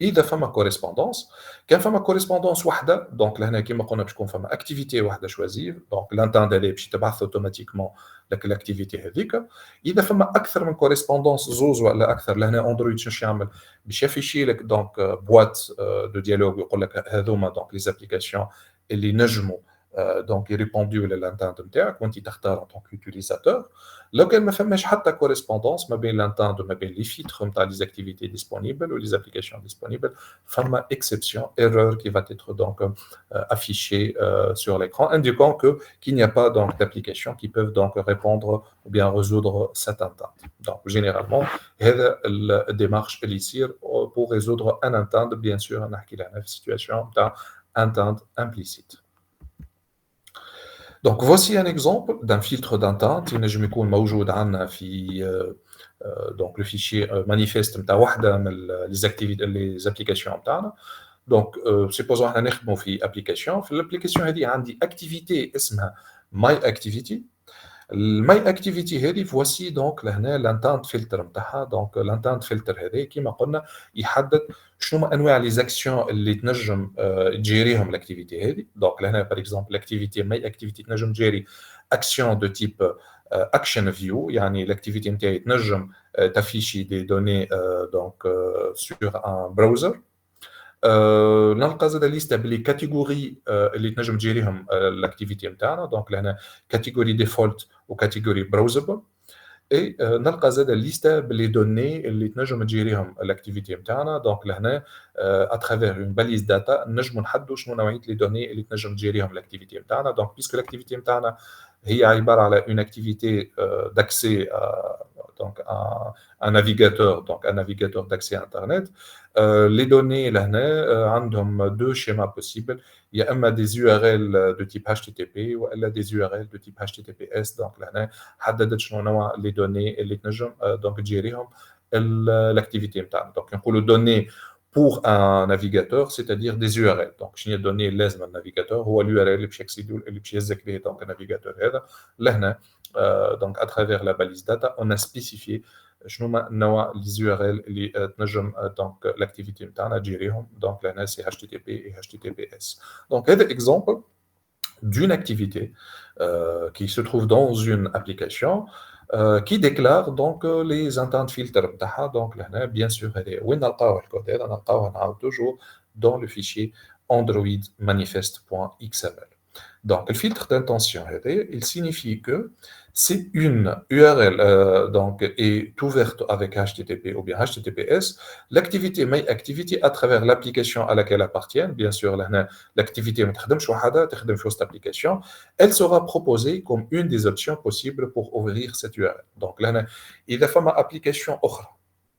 اذا فما كوريسبوندونس كان فما كوريسبوندونس وحده دونك لهنا كيما قلنا باش تكون فما اكتيفيتي وحده شوازير دونك لانتاند هذه باش تبعث اوتوماتيكمون لك الاكتيفيتي هذيك. اذا فما اكثر من كوريسبوندونس زوز ولا اكثر لهنا اندرويد شنو يعمل باش يفيشي لك دونك بواط دو ديالوج ويقول لك هذوما دونك لي زابليكاسيون اللي نجموا دونك يريبونديو للانتانت نتاعك وانت تختار ان طونك يوتيليزاتور. لو كان ما فماش حتى كوريسبوندونس ما بين لانتانت وما بين لي فيتر نتاع لي زاكتيفيتي ديسپونيبل و لي زابليكاسيون ديسپونيبل فما اكسبسيون ايرور qui va être donc affichée sur l'écran indiquant que qu'il n'y a pas donc d'applications qui peuvent donc répondre ou bien résoudre cette entente. Donc généralement هذا الديمارش اللي يصير pour résoudre un entente bien sûr نحكي لنا في situation تاع entente implicite. Donc voici un exemple d'un filtre d'entente ينجم يكون موجود عندنا في donc le fichier manifeste نتاع واحده من les applications نتاعنا. donc supposons احنا نخدموا في application في الابليكاسيون هذه عندي activité اسمها my activity. الماي اكتيفيتي هذه فواسي دونك لهنا لانتانت فلتر نتاعها. دونك لانتانت فلتر هذا كيما قلنا يحدد شنو انواع لي زاكسيون اللي تنجم تجيريهم الاكتيفيتي هذه. دونك لهنا باغ اكزومبل الاكتيفيتي ماي اكتيفيتي تنجم تجيري اكسيون دو تيب اكشن فيو يعني الاكتيفيتي نتاعي تنجم تافيشي دي دوني دونك سور ان براوزر. نلقى زاد ليسته بلي كاتيجوري اللي تنجم تجيريهم الاكتيفيتي نتاعنا. دونك لهنا كاتيجوري ديفولت وكاتيجوري براوزبل. اي نلقى زاد ليسته بلي دوني اللي تنجم تجيريهم الاكتيفيتي نتاعنا. دونك لهنا اترافير اون باليز داتا نجموا نحددوا شنو نوعيه لي دوني اللي تنجم تجيريهم الاكتيفيتي نتاعنا. دونك بيسكو الاكتيفيتي نتاعنا هي عباره على اون اكتيفيتي d'accès donc un navigateur, donc un navigateur d'accès à Internet. Les données, là, ont deux schémas possibles. Il y a des URL de type HTTP ou des URL de type HTTPS. Donc là, حددت شنو نوع les données اللي تنجم donc تجيريهم l'activité نتاعنا. Donc نقولوا données pour un navigateur, c'est-à-dire des URL. Donc شنو هي الدوني اللي لازم النافيغاتور هو اليو ار ال اللي باش يكسيدو اللي باش يهزك ليه دونك النافيغاتور هذا. لهنا donc à travers la balise data on a spécifié شنو هما النوع لي يو ار ال اللي تنجم دونك الاكتيفيتي نتاعنا تجيريهم. دونك لهنا سي HTTP et HTTPS. Donc هذا exemple d'une activité qui se trouve dans une application. qui déclare donc les intents filtres. Donc, là, bien sûr, où نلقاوه الكود هذا نلقاوه نعاود toujours dans le fichier Android manifest.xml. Donc, le filtre d'intention, il signifie que si une URL donc, est ouverte avec HTTP ou bien HTTPS, l'activité MyActivity à travers l'application à laquelle appartient, bien sûr, l'activité application, elle sera proposée comme une des options possibles pour ouvrir cette URL. Donc, là, il y a une application autre,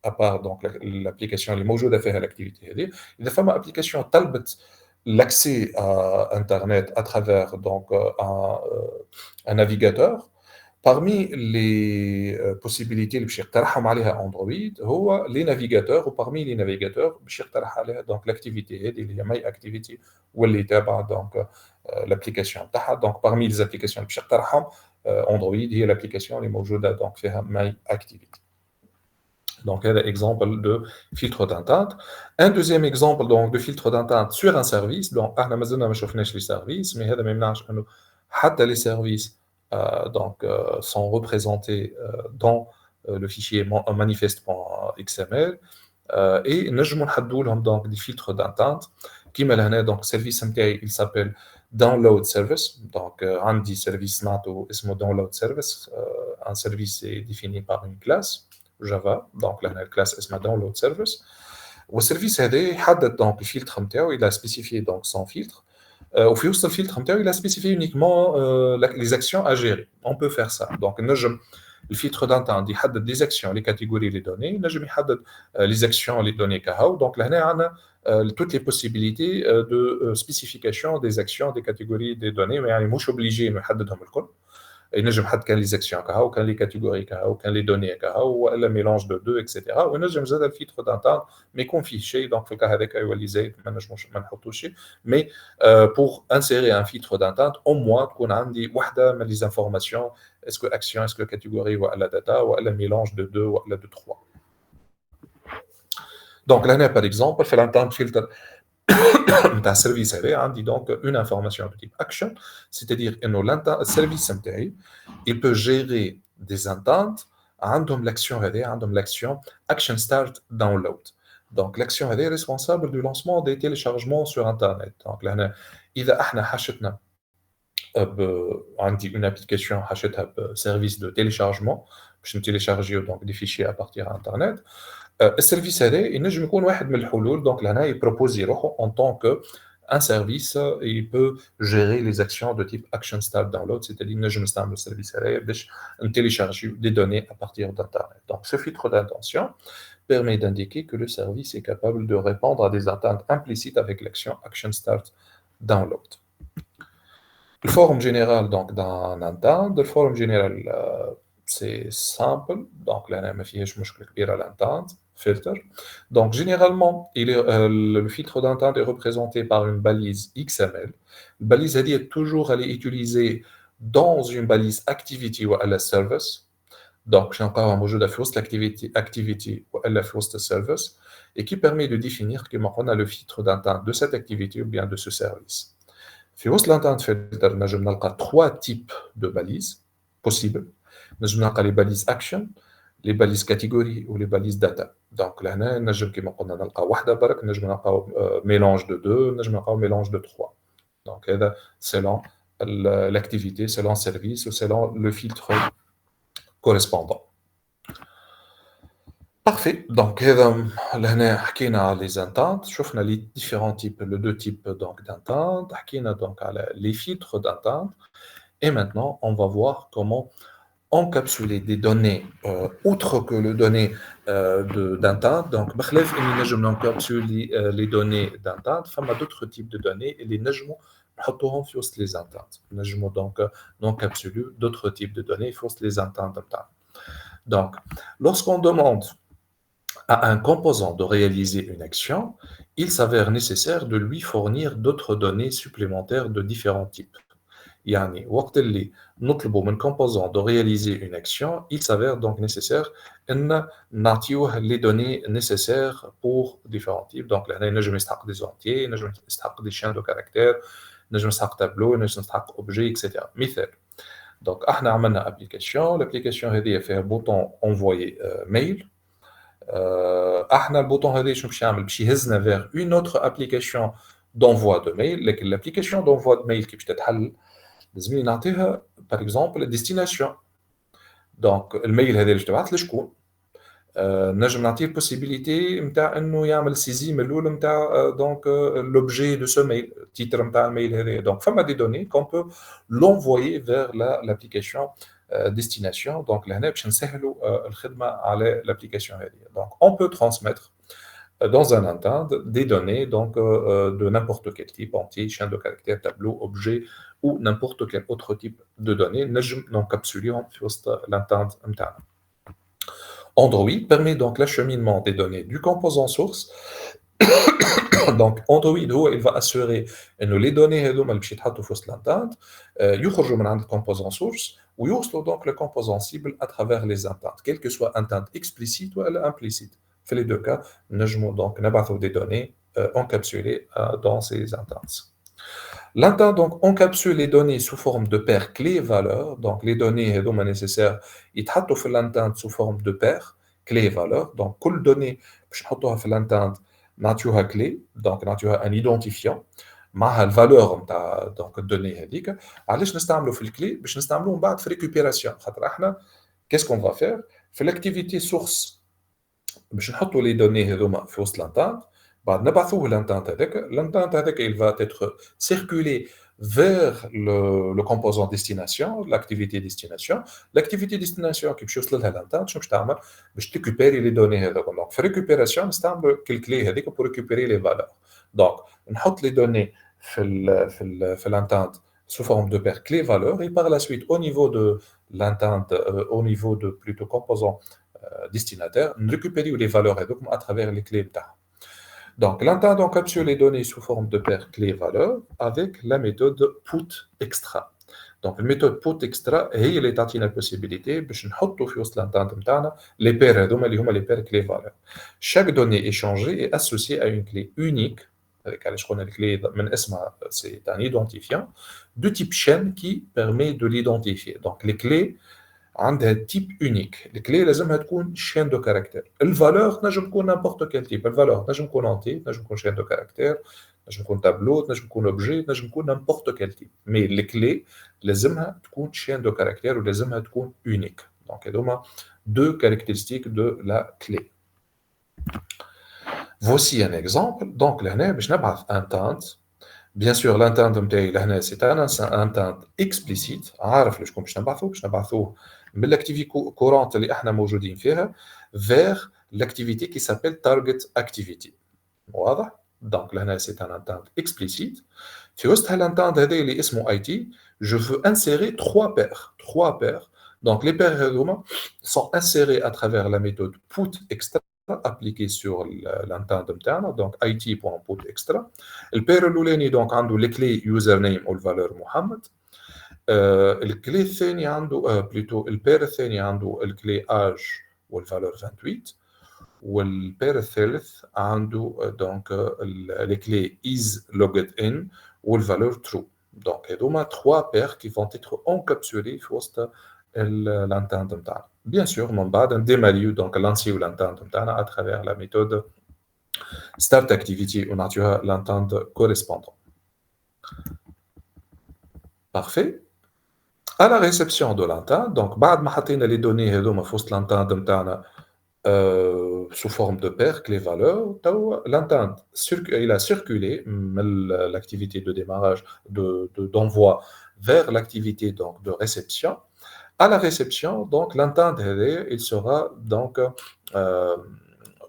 à part donc l'application qui est موجودة فيها l'activité هذه, il y a une application طلبت l'accès à Internet à travers donc, un navigateur. Parmi les possibilités اللي يقترحهم عليها Android هو les navigateurs, ou parmi les navigateurs باش يقترح عليها donc l'activité هذه اللي هي My Activity واللي تابعه donc l'application تاعها. Donc parmi les applications اللي باش يقترحهم Android هي l'application اللي موجودة donc فيها My Activity. Donc, un exemple de filtre d'entente. Un deuxième exemple donc, de filtre d'entente sur un service. Donc, on a les services, mais les services sont représentés dans le fichier manifest.xml et nous avons donc des filtres d'entente qui donc service il s'appelle download service. Donc, un dit service NATO est download service. Un service est défini par une classe Java, donc la classe est download service. Le service هذا donc le filtre il a spécifié donc son filtre. Au fil de filtre il a spécifié uniquement les actions à gérer. On peut faire ça. Donc le filtre d'entente il حدد des actions, les catégories, les données. نجم يحدد les actions, les données كهو. Donc là on a toutes les possibilités de spécification des actions, des catégories, des données. Mais يعني مش obligé انه يحددهم الكل. ينجم حد كان لي زاكسيون كهو كان لي كاتيجوري كهو كان لي دوني كهو ولا ميلونج دو دو اكسيتيرا وينجم زاد الفيتر دانتان ما يكون فيه شيء دونك في الكا هذاك يولي زايد ما نجموش ما نحطوش شيء مي بور انسيري ان فيتر دانتان او موا تكون عندي وحده من لي زانفورماسيون اسكو اكسيون اسكو كاتيجوري ولا داتا ولا ميلونج دو دو ولا دو 3 دونك لهنا باغ اكزومبل في الانتان فلتر d'un service a donc une information de type action, c'est-à-dire que le service il peut gérer des ententes عندهم l'action action start download. Donc l'action est responsable du lancement des téléchargements sur internet. Donc là اذا احنا حشتنا عندي une application حشتها service de téléchargement باش نتيليشارجيو donc des fichiers à partir d'internet. السيرفيس هذا ينجم يكون واحد من الحلول دونك لهنا يبروبوزي روحه en tant que un service il peut gérer les actions de type action start download, c'est-à-dire نجم نستعمل السيرفيس هذا باش نتيليشارجيو des données à partir d'internet. Donc ce filtre d'intention permet d'indiquer que le service est capable de répondre à des attentes implicites avec l'action action start download. La forme générale donc d'un entente, la forme générale c'est simple, donc là ما فيهاش مشكل كبير على l'entente filter. Donc généralement le filtre d'entente est représenté par une balise XML. La balise est toujours utilisée dans une balise activity ou à la service. Donc j'ai encore موجودة في وسط activity ou à la وسط service et qui permet de définir comment on a le filtre d'entente de cette activité ou bien de ce service. في وسط l'entente filter نجم نلقى 3 types de balises possibles. نجم نلقى les balises action, les balises catégories ou les balises data. Donc là نجم كما قلنا نلقى واحده برك نجم نلقى mélange de 2 نجم نلقى mélange de 3. Donc هذا selon l'activité, selon le service ou selon le filtre correspondant. Parfait. Donc là حكينا على les ententes, شفنا les différents types, les deux types donc d'ententes, حكينا donc على les filtres d'entente et maintenant on va voir comment encapsuler des données outre que les données d'entente. Donc, nous encapsuler les données d'entente. Il y a d'autres types de données et les نجموا نحطوهم في وسط les ententes. نجموا donc encapsuler d'autres types de données في وسط les ententes. Donc, lorsqu'on demande à un composant de réaliser une action, il s'avère nécessaire de lui fournir d'autres données supplémentaires de différents types. يعني وقت اللي نطلبوا من composant de réaliser une action, il s'avère donc nécessaire أن نعطيوه les données nécessaires pour différents types. Donc لهنا نجم يستحق des entiers, نجم يستحق des chiens de caractères, نجم يستحق tableau, نجم يستحق objet, etc. مثال Donc, احنا عملنا application. L'application هذه فيها bouton envoyer mail. احنا البوطون هذا شنو باش يعمل؟ باش يهزنا vers une autre application d'envoi de mail. لكن l'application d'envoi de mail كي باش تتحل لازم نعطيها par exemple destination. دونك الميل هذا اللي باش تبعث لشكون؟ نجم نعطيه البوسيبيليتي نتاع انه يعمل سيزي من الاول نتاع دونك لوبجي دو سو ميل، التيتر نتاع الميل هذا. دونك فما دي دوني كون بو لونفويي فيغ لابليكاسيون ديستيناسيون. دونك لهنا باش نسهلوا الخدمه على l'application هذه. دونك اون بو ترانسميتر dans un intent des données donc de n'importe quel type, entier, chien de caractère, tableau, objet ou n'importe quel autre type de données. نجم نكابسوليهم في وسط l'intent نتاعنا. Android permet donc l'acheminement des données du composant source. Donc Android il va assurer que les données هذوما اللي باش يتحطوا في وسط l'intente يخرجوا من عند composant source ويوصلوا donc le composant cible à travers les intents, quel que soit intente explicite ou implicite. Dans les deux cas, nous donc نبعثوا des données encapsulées dans ces intents. L'intent donc encapsule les données sous forme de paires clés-valeurs. Donc les données هذوما nécessaires يتحطوا في l'intent sous forme de paires clés-valeurs. Donc كل donnée باش نحطوها في l'intent نعطيوها clé, donc نعطيوها un identifiant معها الفالور نتاع دونك الدوني هذيك. علاش نستعملوا في الكلي؟ باش نستعملوه من بعد في ريكوبيراسيون. خاطر احنا qu'est-ce qu'on va faire في l'activité source باش نحطوا les données هذوما في وسط l'intent. بعد نبعثوه l'intent هذاك il va être circulé vers le composant destination, l'activité destination. L'activité destination qui باش يوصل لها l'intent شنو باش تعمل؟ باش تريكوبيري les données هذوك. donc في récupération نستعملوا الكلي هذيك pour récupérer les valeurs. donc نحط les données في l'intent sous forme de paire clé valeur et par la suite au niveau de l'intent au niveau de plutôt composant destinataire récupérer les valeurs هذوك à travers les clés بتاعها. Donc, l'intent encapsule les données sous forme de paires clés-valeurs avec la méthode put extra. Donc, la méthode put extra هي اللي تعطينا possibilité باش نحطوا في وسط l'intent نتاعنا les paires هذوما اللي هما les paires clés-valeurs. Chaque donnée échangée est associée à une clé unique. Avec علاش قلنا الكلي من اسمها c'est un identifiant de type chaîne qui permet de l'identifier. Donc, les clés عندها type unique. الكلي لازمها تكون chaîne de caractère. الفالور نجم تكون n'importe quel type. الفالور نجم تكون entier, نجم تكون chaîne de caractère, نجم تكون tableau, نجم تكون objet, نجم تكون n'importe quel type. Mais الكلي لازمها تكون chaîne de caractère ولازمها تكون unique. Donc هذوما deux caractéristiques de la clé. Voici un exemple. Donc لهنا باش نبعث intent. Bien sûr, l'intent نتاعي لهنا c'est un intent explicite. عارف لشكون باش نبعثوه؟ باش نبعثوه من l'activité courante اللي احنا موجودين فيها vers l'activité qui s'appelle target activity. واضح؟ donc لهنا c'est un intent explicite. في وسط هالintent هذا اللي اسمه IT, je veux insérer trois paires. donc les paires هذوما sont insérées à travers la méthode put extra appliquée sur l'intent نتاعنا. donc IT.put extra. البير الاولاني donc عنده الكلي username والفالور محمد. الكلي الثاني عنده بلوتو البير الثاني عنده الكلي اج والفالور 28. والبير الثالث عنده دونك الكلي is logged in والفالور true. donc هذوما 3 paires qui vont être encapsulées في وسط l'intente نتاعنا. bien sûr من بعد نديماليو دونك لانسيو l'intente نتاعنا à travers la méthode start activity ونعطيوها l'intente correspondant. parfait. À la réception de l'intente, donc بعد ما حطينا les données هذوما في وسط l'intente نتاعنا sous forme de paires clés-valeurs, l'intente il a circulé من l'activité de démarrage d'envoi vers l'activité donc de réception. À la réception, donc l'intente il sera donc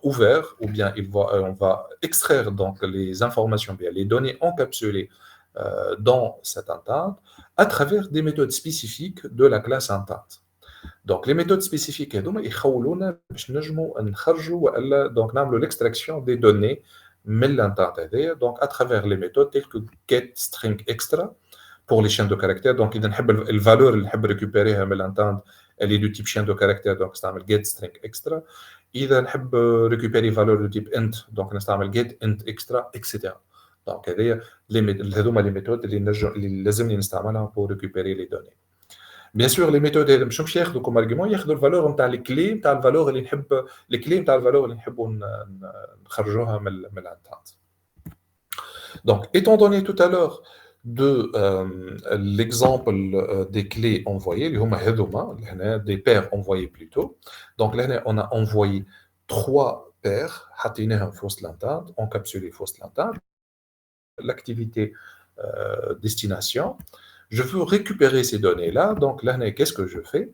ouvert ou bien on va extraire donc les informations, bien les données encapsulées dans cette entente à travers des méthodes spécifiques de la classe entente. Donc les méthodes spécifiques هذوما يخولونا باش نجموا نخرجوا والا donc نعملوا l'extraction des données من l'entente هذيا donc à travers les méthodes telles que get string extra pour les chaînes de caractères. donc اذا نحب الفالور اللي نحب ريكوبيريها من l'entente elle est du type chaîne de caractères donc نستعمل get string extra. اذا نحب ريكوبيري فالور du type int donc نستعمل get int extra etc. donc هذوما les méthodes اللي لازمني نستعملها pour récupérer les données. Bien sûr, les méthodes هذا مش ياخذوا comme argument ياخذوا الفالور نتاع الكلي نتاع الفالور اللي نحب الكلي نتاع الفالور اللي نحبوا نخرجوها من الانتانت. Donc, étant donné tout à l'heure de l'exemple des clés envoyées, اللي هما هذوما des paires envoyées plutôt. Donc là, on a envoyé 3 paires, حطيناهم في وسط l'entente, encapsulées في وسط l'entente. L'activité destination. Je veux récupérer ces données-là. Donc là, qu'est-ce que je fais?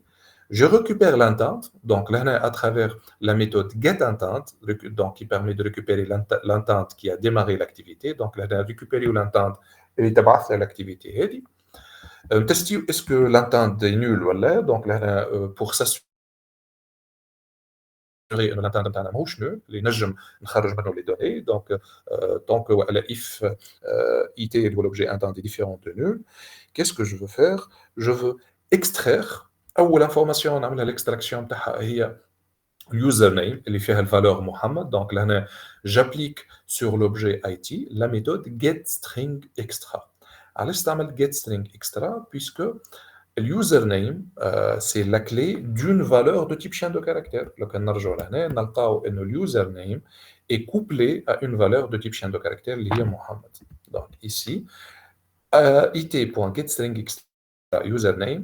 Je récupère l'entente. Donc là, à travers la méthode getIntente, donc qui permet de récupérer l'entente qui a démarré l'activité. Donc là, récupérer l'entente et tabac l'activité. Tester est-ce que l'entente est nulle ou là. Donc là, pour s'assurer que l'entente est nulle, les نجم نخرج منه les données. Donc tant que if it ou l'objet entente est différent de nul, qu'est-ce que je veux faire? Je veux extraire أول information نعملها l'extraction نتاعها هي username اللي فيها الvaleur Mohamed. Donc là j'applique sur l'objet IT la méthode getStringExtra. علاش تعمل getStringExtra? Puisque le username c'est la clé d'une valeur de type chien de caractère. لو كان نرجعوا لهنا نلقاو إنه le username est couplé à une valeur de type chien de caractère اللي هي Mohamed. Donc ici it.getStringExtra username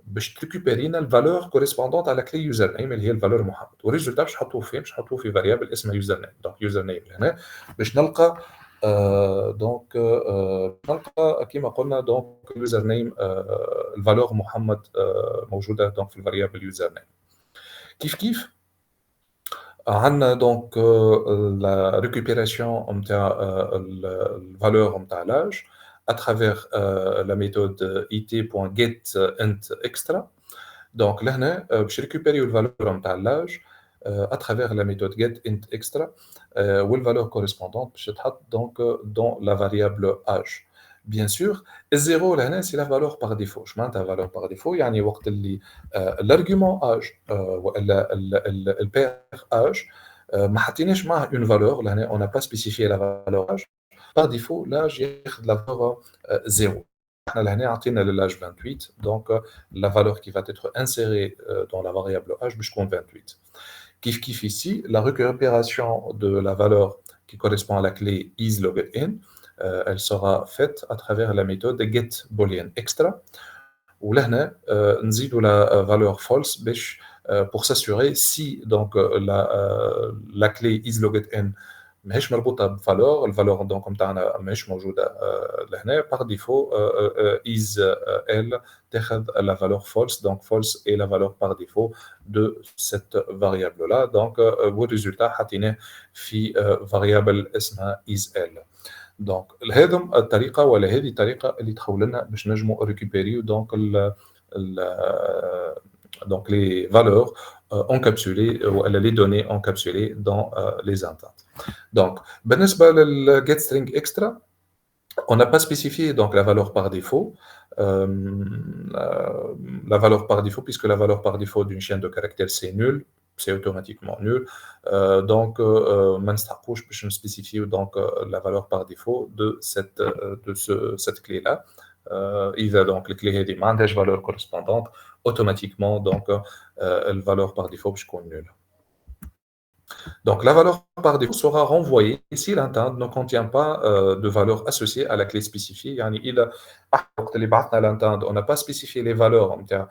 باش récupérer la valeur correspondante à la clé username اللي هي الفالور محمد. والريزلت باش نحطوه فين؟ باش نحطوه في فاريابل اسمها username. Donc username هنا باش نلقى دونك نلقى كما قلنا دونك username الفالور محمد موجوده دونك في الفاريابل username. كيف عندنا دونك la récupération نتاع الفالور نتاع l'âge à travers la méthode it.getIntExtra. Donc là, je récupère la valeur de l'âge à travers la méthode getIntExtra ou la valeur correspondante donc dans la variable âge. Bien sûr, 0 là, c'est la valeur par défaut. Je mets la valeur par défaut, يعني وقت اللي l'argument âge le pair âge ما حطيناش معها une valeur là, on n'a pas spécifié la valeur âge. Par défaut, l'âge est de la valeur 0. On a l'âge 28, donc la valeur qui va être insérée dans la variable âge, je compte 28. Kif ici, la récupération de la valeur qui correspond à la clé isLoggedIn, elle sera faite à travers la méthode getBooleanExtra, où là, on ajoute la valeur false pour s'assurer si donc la clé isLoggedIn ماهيش مربوطه بفالور الفالور دونك نتاعنا ماهيش موجوده لهنا par défaut is elle تاخذ la valeur false. Donc false est la valeur par défaut de cette variable là. Donc والريزلت حطيناه في variable اسمها is elle. دونك هذه الطريقه ولا هذه الطريقه اللي تخول لنا باش نجموا ريكوبيريو دونك donc les valeurs encapsulées ou les données encapsulées dans les ententes. Donc, بالنسبة لل getStringExtra, on n'a pas spécifié donc la valeur par défaut, la valeur par défaut puisque la valeur par défaut d'une chaîne de caractères c'est nul, c'est automatiquement nul. Donc, ما نستحقوش باش نspécifier donc la valeur par défaut de cette clé là. إذا donc الكلي هذه ما عندهاش valeur correspondante, automatiquement donc la valeur par défaut باش تكون nulle. Donc la valeur par défaut sera renvoyée si l'entente ne contient pas de valeur associée à la clé spécifiée. يعني إذا وقت اللي بعثنا l'entente on n'a pas spécifié les valeurs نتاع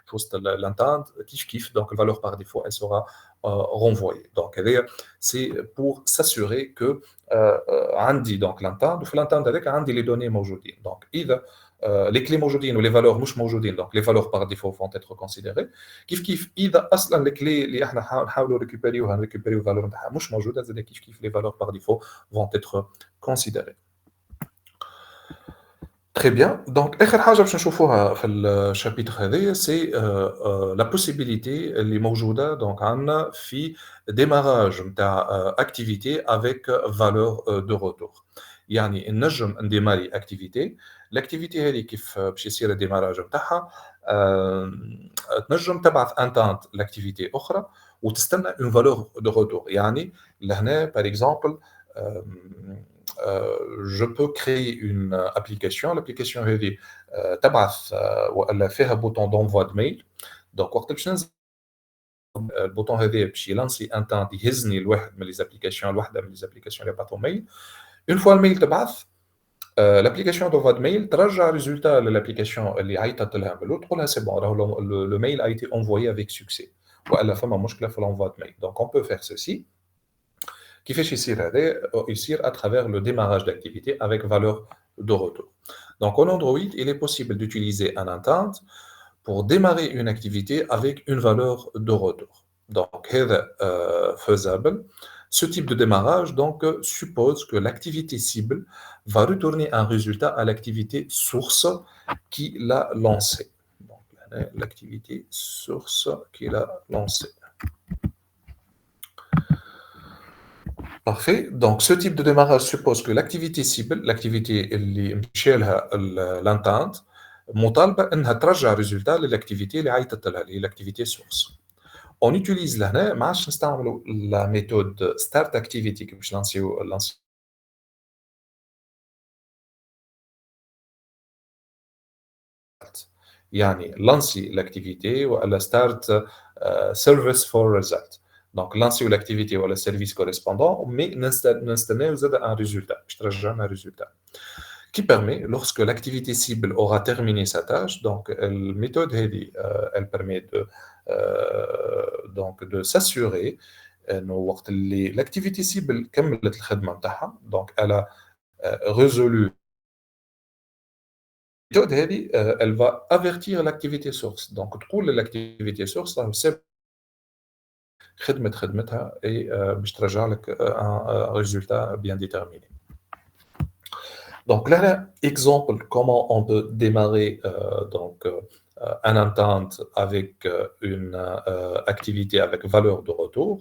في وسط l'entente كيف donc la valeur par défaut elle sera renvoyée. Donc c'est pour s'assurer que عندي donc l'entente وفي l'entente هذاك عندي les données موجودين. Donc إذا les clés موجودين و les valeurs مش موجودين donc les valeurs par défaut vont être considérées. كيف إذا أصلا les clés اللي احنا نحاولوا ريكوبيريوها نريكوبيريو الفالور نتاعها مش موجوده زاد كيف les valeurs par défaut vont être considérées. Très bien. Donc, آخر حاجة باش نشوفوها في الشابيتر هذايا سي لا بوسيبيليتي اللي موجودة دونك عندنا في démarrage نتاع activité avec valeur de retour. يعني نجم نديماري اكتيفيتي، الاكتيفيتي هذه كيف باش يصير الديماراج نتاعها، تنجم تبعث ان تانت لاكتيفيتي اخرى وتستنى اون فالور دو روتور. يعني لهنا باغ اكزومبل je peux créer une application. L'application هذه تبعث والا فيها بوطون دونفوا دو ميل. دونك وقت باش ننزل البوطون هذا باش يلانسي ان تانت يهزني لواحد من لي زابليكاسيون، الوحده من لي زابليكاسيون اللي بعثوا ميل. اون فوا الميل تبعث، l'application d'envoi de mail ترجع résultat للابليكاسيون اللي عيطت لها من الاول، تقول لها سي بون راهو le mail a été envoyé avec succès والا فما مشكله في l'envoi de mail. Donc on peut faire ceci. كيفاش يصير هذا؟ يصير à travers le démarrage d'activité avec valeur de retour. Donc en Android, il est possible d'utiliser un intent pour démarrer une activité avec une valeur de retour. Donc هذا faisable. Ce type de démarrage donc suppose que l'activité cible va retourner un résultat à l'activité source qui l'a lancé. Donc l'activité source qui l'a lancé. Parfait. Donc ce type de démarrage suppose que l'activité cible, l'activité اللي مشى لها l'intent, مطالبة انها ترجع résultat للاكتيفيتي اللي عيطت لها اللي هي l'activité source. On utilise لهنا ما عادش نستعملوا la méthode start activity كي باش لانسيو يعني لانسي لاكتيفيتي ولا ستارت سيرفيس فور ريزلت. دونك لانسيو لاكتيفيتي ولا سيرفيس كوريسبوندون مي نستناو زاد ان ريزولتا باش ترجع لنا ريزولتا qui permet, lorsque l'activité cible aura terminé sa tâche, donc la méthode elle permet de s'assurer que l'activité cible كملت الخدمة نتاعها. donc elle a résolu. La méthode elle va avertir l'activité source. Donc تقول l'activité source راهو ساب خدمتها et باش ترجع لك un résultat bien déterminé. Donc là, exemple, comment on peut démarrer un intent avec une activité avec valeur de retour.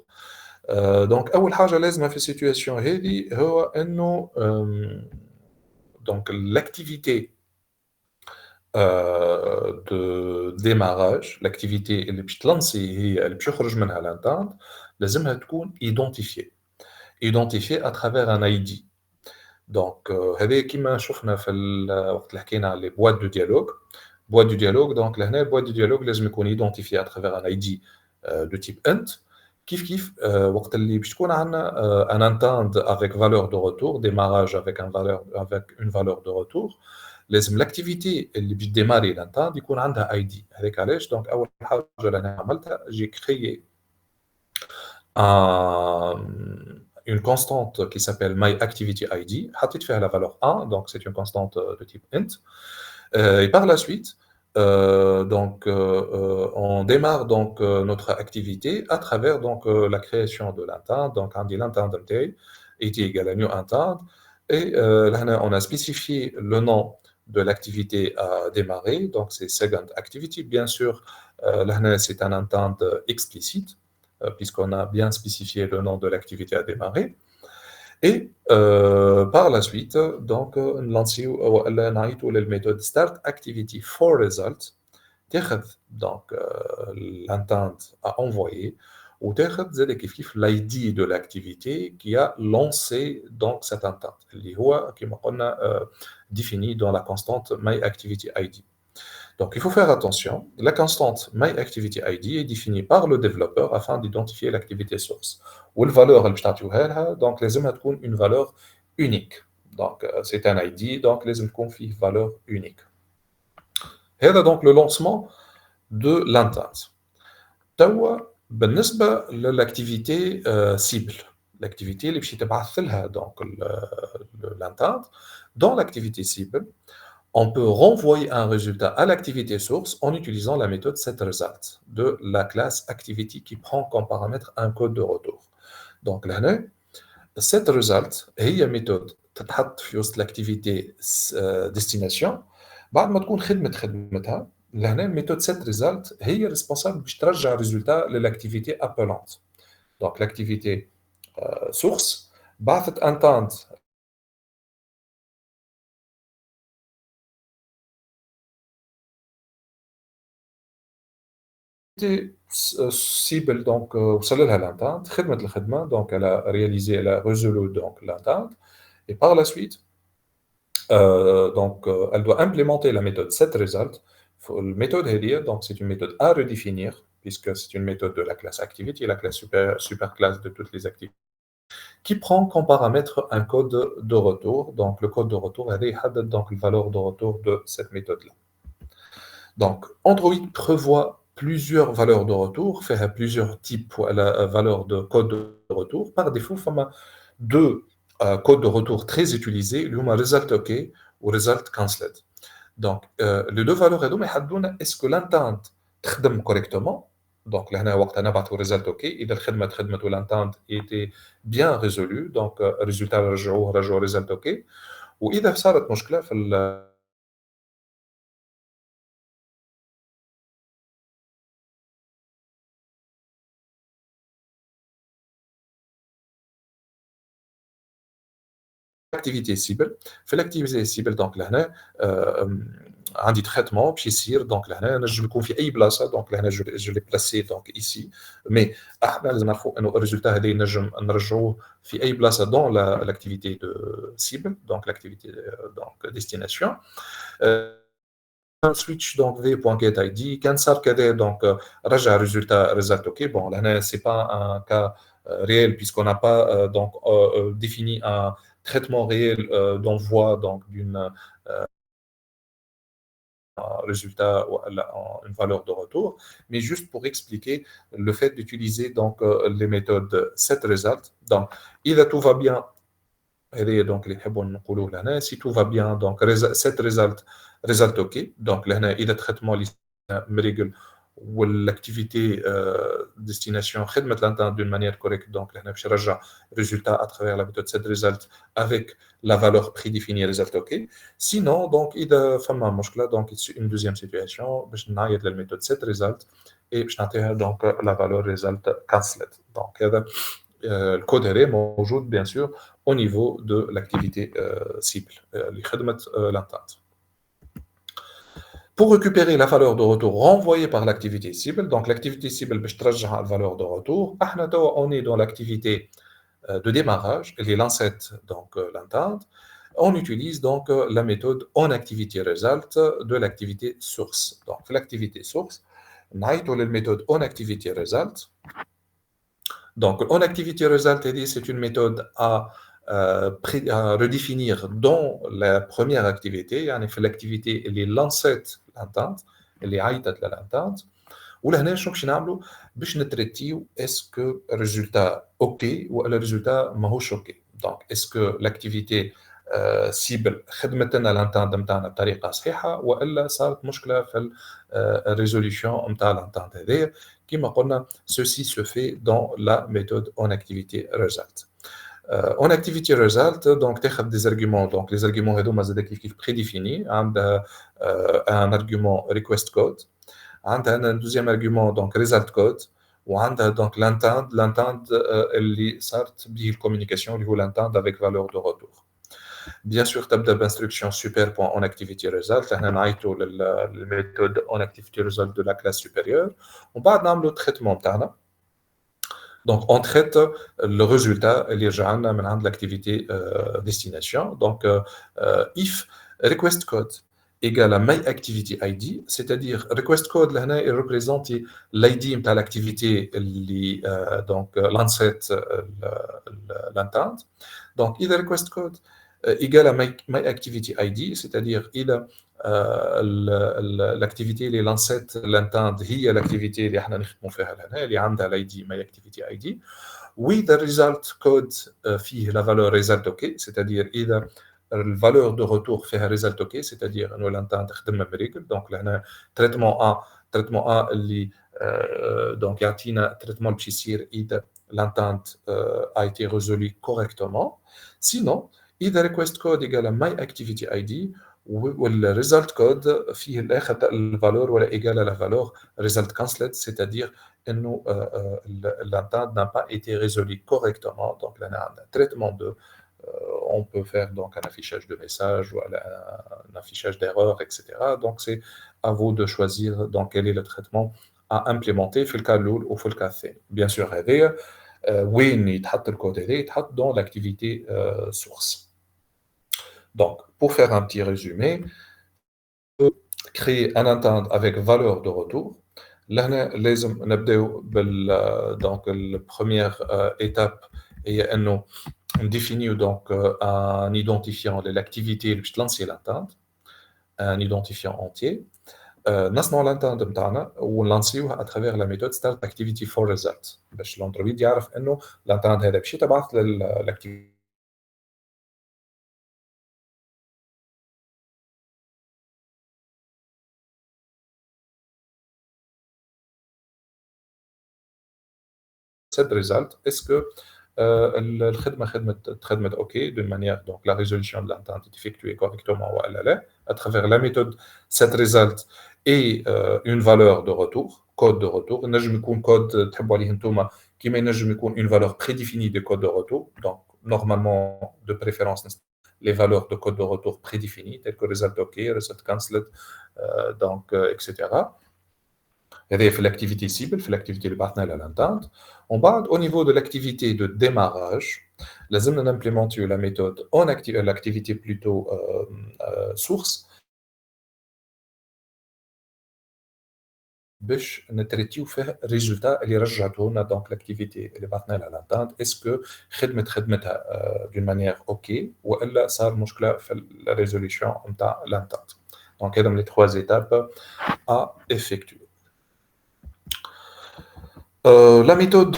Donc أول حاجة لازمة في السيتواسيون هذه هو إنه donc l'activité de démarrage, l'activité اللي باش تلانسي هي اللي باش يخرج منها الانتنت لازمها تكون identifiée à travers un ID. دونك هذا كيما شفنا في وقت اللي حكينا على بواد دو ديالوج. بواد دو ديالوج دونك لهنا بواد دو ديالوج لازم يكون ايدونتيفي اترافيغ ان اي دي دو تيب انت. كيف وقت اللي باش تكون عندنا ان انتند افيك فالور دو روتور، ديماراج افيك ان فالور افيك اون فالور دو روتور، لازم لاكتيفيتي اللي باش ديماري الانتند يكون عندها اي دي. هذاك علاش دونك اول حاجه اللي انا عملتها جي كريي une constante qui s'appelle myActivityID, حطيت فيها la valeur 1, donc c'est une constante de type int. Et par la suite, on démarre donc notre activité à travers donc la création de l'intent. Donc on dit l'intent est égal à new intent, et là on a spécifié le nom de l'activité à démarrer, donc c'est second activity. Bien sûr, là c'est un intent explicite, puisqu'on a bien spécifié le nom de l'activité à démarrer. Et par la suite, donc, on a la méthode start activity for result. Donc, l'intent à envoyer, ou l'ID de l'activité qui a lancé donc cette intent, qui est défini dans la constante myActivityID. Donc, il faut faire attention. La constante myActivityID est définie par le développeur afin d'identifier l'activité source. Ou la valeur, donc, les une valeur unique. Donc, c'est un ID, donc, les une valeur unique. Et donc, le lancement de l'intent. توا بالنسبة للactivité cible. L'activité اللي باش يتبعث لها donc l'intent. Dans l'activité cible, on peut renvoyer un résultat à l'activité source en utilisant la méthode setResult de la classe activity qui prend comme paramètre un code de retour. Donc là, setResult هي méthode تتحط في وسط l'activité destination. بعد ما تكون خدمتها لهنا méthode setResult هي responsable باش ترجع résultat للactivité appelante. Donc l'activité source بعثت intent cible donc وصل لها l'entente خدمت الخدمة donc elle a résolu donc l'entente et par la suite elle doit implémenter la méthode setResult. La méthode هذه donc c'est une méthode à redéfinir puisque c'est une méthode de la classe activity, la classe super classe de toutes les activités, qui prend comme paramètre un code de retour. Donc le code de retour elle يحدد donc la valeur de retour de cette méthode-là. Donc Android prévoit plusieurs valeurs de retour, faire plusieurs types de valeurs de code de retour. Par défaut, il y a deux codes de retour très utilisés, le result OK ou result cancelled. Donc, les deux valeurs, est-ce que l'entente travaille correctement? Donc, là, on a le result OK, et l'entente était bien résolue, donc, résultat, result OK. Ou il y a un problème l'activité cible. Fait l'activité cible, donc là, un dit traitement, puis sire, donc là, je me confie à place, donc là, je l'ai placé donc ici. Mais le résultat, في أي place dans l'activité de cible, donc l'activité donc destination. Un switch donc v.getID, quand ça donc raja résultat OK. Bon, là, c'est pas un cas réel puisqu'on n'a pas donc défini un traitement réel d'envoi donc d'une résultat ou une valeur de retour, mais juste pour expliquer le fait d'utiliser donc les méthodes setResult. Donc, tout va bien, donc si tout va bien, donc setResult result OK. Donc, là, il y a traitement ou l'activité destination خدمة l'entente d'une manière correcte. Donc là je rajoute résultat à travers la méthode setResult avec la valeur prédéfinie result OK. Sinon donc il y a فما مشكلة, donc une deuxième situation باش نعيط للميثode setResult et باش نعطيها donc la valeur result cancelled. Donc هذا le code est موجود bien sûr au niveau de l'activité cible اللي خدمت l'entente. Pour récupérer la valeur de retour renvoyée par l'activité cible, donc l'activité cible, la valeur de retour, on est dans l'activité de démarrage, elle est l'ancêtre, donc l'entente. On utilise donc la méthode onActivityResult de l'activité source. Donc l'activité source, on a la méthode onActivityResult. Donc onActivityResult, c'est une méthode à redéfinir dans la première activité. En effet, l'activité, elle est l'ancêtre l'entente, elle est عيطت للentente. ولهنا شنو باش نعملوا باش نتريتيو اسكو الريزولتا اوكي ولا الريزولتا ماهوش اوكي. دونك اسكو لاكتيفيتي سيبل خدمت لنا لانتانت نتاعنا بطريقه صحيحه والا صارت مشكله في الريزوليوشن نتاع لانتانت هذايا. كما قلنا ceci se fait dans la méthode en activité result. En activity result, donc, tu as des arguments. Donc, les arguments sont prédéfinis. On a un argument request code. On a un deuxième argument, donc result code. On a donc l'entente, qui sort de la communication, l'entente avec valeur de retour. Bien sûr, tu as l'instruction super pour en activity result. On a la méthode en activity result de la classe supérieure. On va dans le traitement. Donc, on traite le résultat de l'activité destination. Donc, if request code égale à myActivityID, c'est-à-dire request code, il représente l'ID de l'activité, donc l'ancêtre, l'entente. Donc, il request code égale à myActivityID, c'est-à-dire l'activité اللي لانسيت l'entente هي l'activité اللي احنا نخدموا فيها لهنا اللي عندها الاي my activity ID. with the result code فيه la valeur result OK, c'est-à-dire إذا الفالور دو رetour فيها result OK, c'est-à-dire انه l'entente خدمها بريكل. دونك لهنا تريتمون A اللي donc يعطينا تريتمون باش يصير إذا l'entente a été résolue correctement. Sinon إذا request code égale à my activity ID والresult code فيه الاخر الفالور ولا égale à la valeur result cancelled, c'est-à-dire انه l'entente n'a pas été résolue correctement. Donc là on a un traitement de on peut faire donc un affichage de messages ou un affichage d'erreurs, etc. Donc c'est à vous de choisir donc quel est le traitement à implémenter في الكا الأول وفي الكا الثاني. Bien sûr هذايا وين يتحط الكود هذايا يتحط dans l'activité source. Donc pour faire un petit résumé, créer un intent avec valeur de retour. لهنا لازم نبداو donc la première étape هي انه نديفينيو donc un identifiant de l'activité اللي باش تلانسي l'intente, un identifiant entier. نصنعوا الانتنت نتاعنا ونلانسيوه à travers la méthode start activity for result باش الاندرويد يعرف انه الانتنت هذا باش يتبعث للاكتيفيتي cette result. Est-ce que الخدمه خدمه OK d'une manière donc la résolution de l'entente est effectuée correctement ou لا à travers la méthode cette result et une valeur de retour code de retour نجم يكون كود تحبوا عليه انتوما كيما ينجم يكون une valeur prédéfinie de code de retour donc normalement de préférence les valeurs de code de retour prédéfinies telles que result OK result cancelled donc etc. هذه في l'activité cible في l'activité اللي بعثنا لها l'entente. On parle au niveau de l'activité de démarrage لازمنا n'implémenter la méthode en l'activité plutôt source باش نتريتيو فيه الريزولتا اللي رجعته لنا دونك l'activité اللي بعثنا لها l'entente اسكو خدمتها d'une manière OK والا صار مشكله في la résolution نتاع l'entente. Donc هذوما les trois étapes à effectuer. La méthode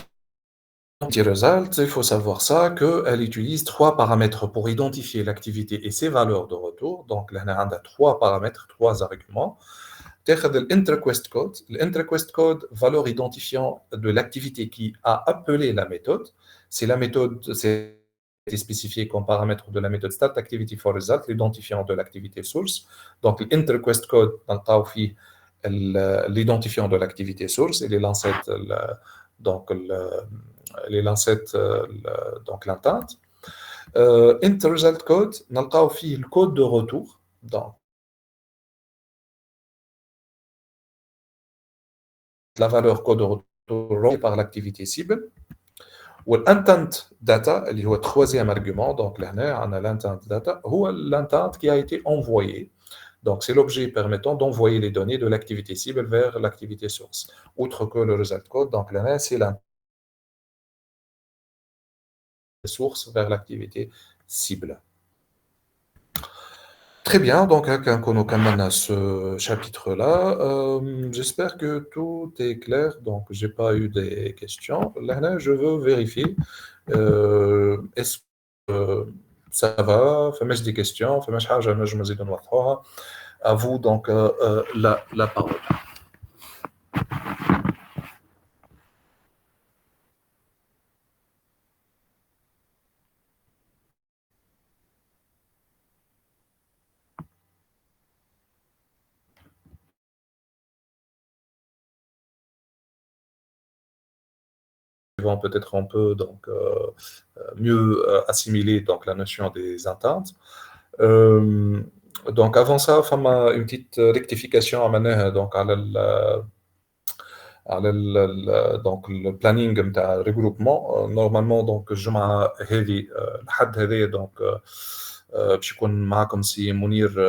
anti-result, il faut savoir ça, qu'elle utilise trois paramètres pour identifier l'activité et ses valeurs de retour. Donc, là, on a trois paramètres, trois arguments. L'interquest code. L'interquest code, valeur identifiant de l'activité qui a appelé la méthode. C'est la méthode, c'est spécifié comme paramètre de la méthode start activity for result, l'identifiant de l'activité source. Donc, l'interquest code, dans l'identifiant de l'activité source et les lancettes, donc l'entente. Inter-result code, نلقاو فيه le code de retour. Donc, la valeur code de retour par l'activité cible. Ou l'intent data, اللي هو troisième argument. Donc, là, on a l'intent data, هو l'intent qui a été envoyé. Donc, c'est l'objet permettant d'envoyer les données de l'activité cible vers l'activité source. Outre que le result code, donc là, c'est l'intent source vers l'activité cible. Très bien, donc on a ce chapitre-là. J'espère que tout est clair, donc j'ai pas eu des questions. Là, je veux vérifier. Est-ce que ça va? Faites des questions, faites حاجة نجم نزيدو نوضحوها. À vous donc la parole. Peut-être on peut donc mieux assimiler donc la notion des ententes. Donc avant ça, une petite rectification à mener donc donc le planning نتاع regroupement. Normalement donc الجمعة هذه الحد هذايا donc باش يكون معكم سي منير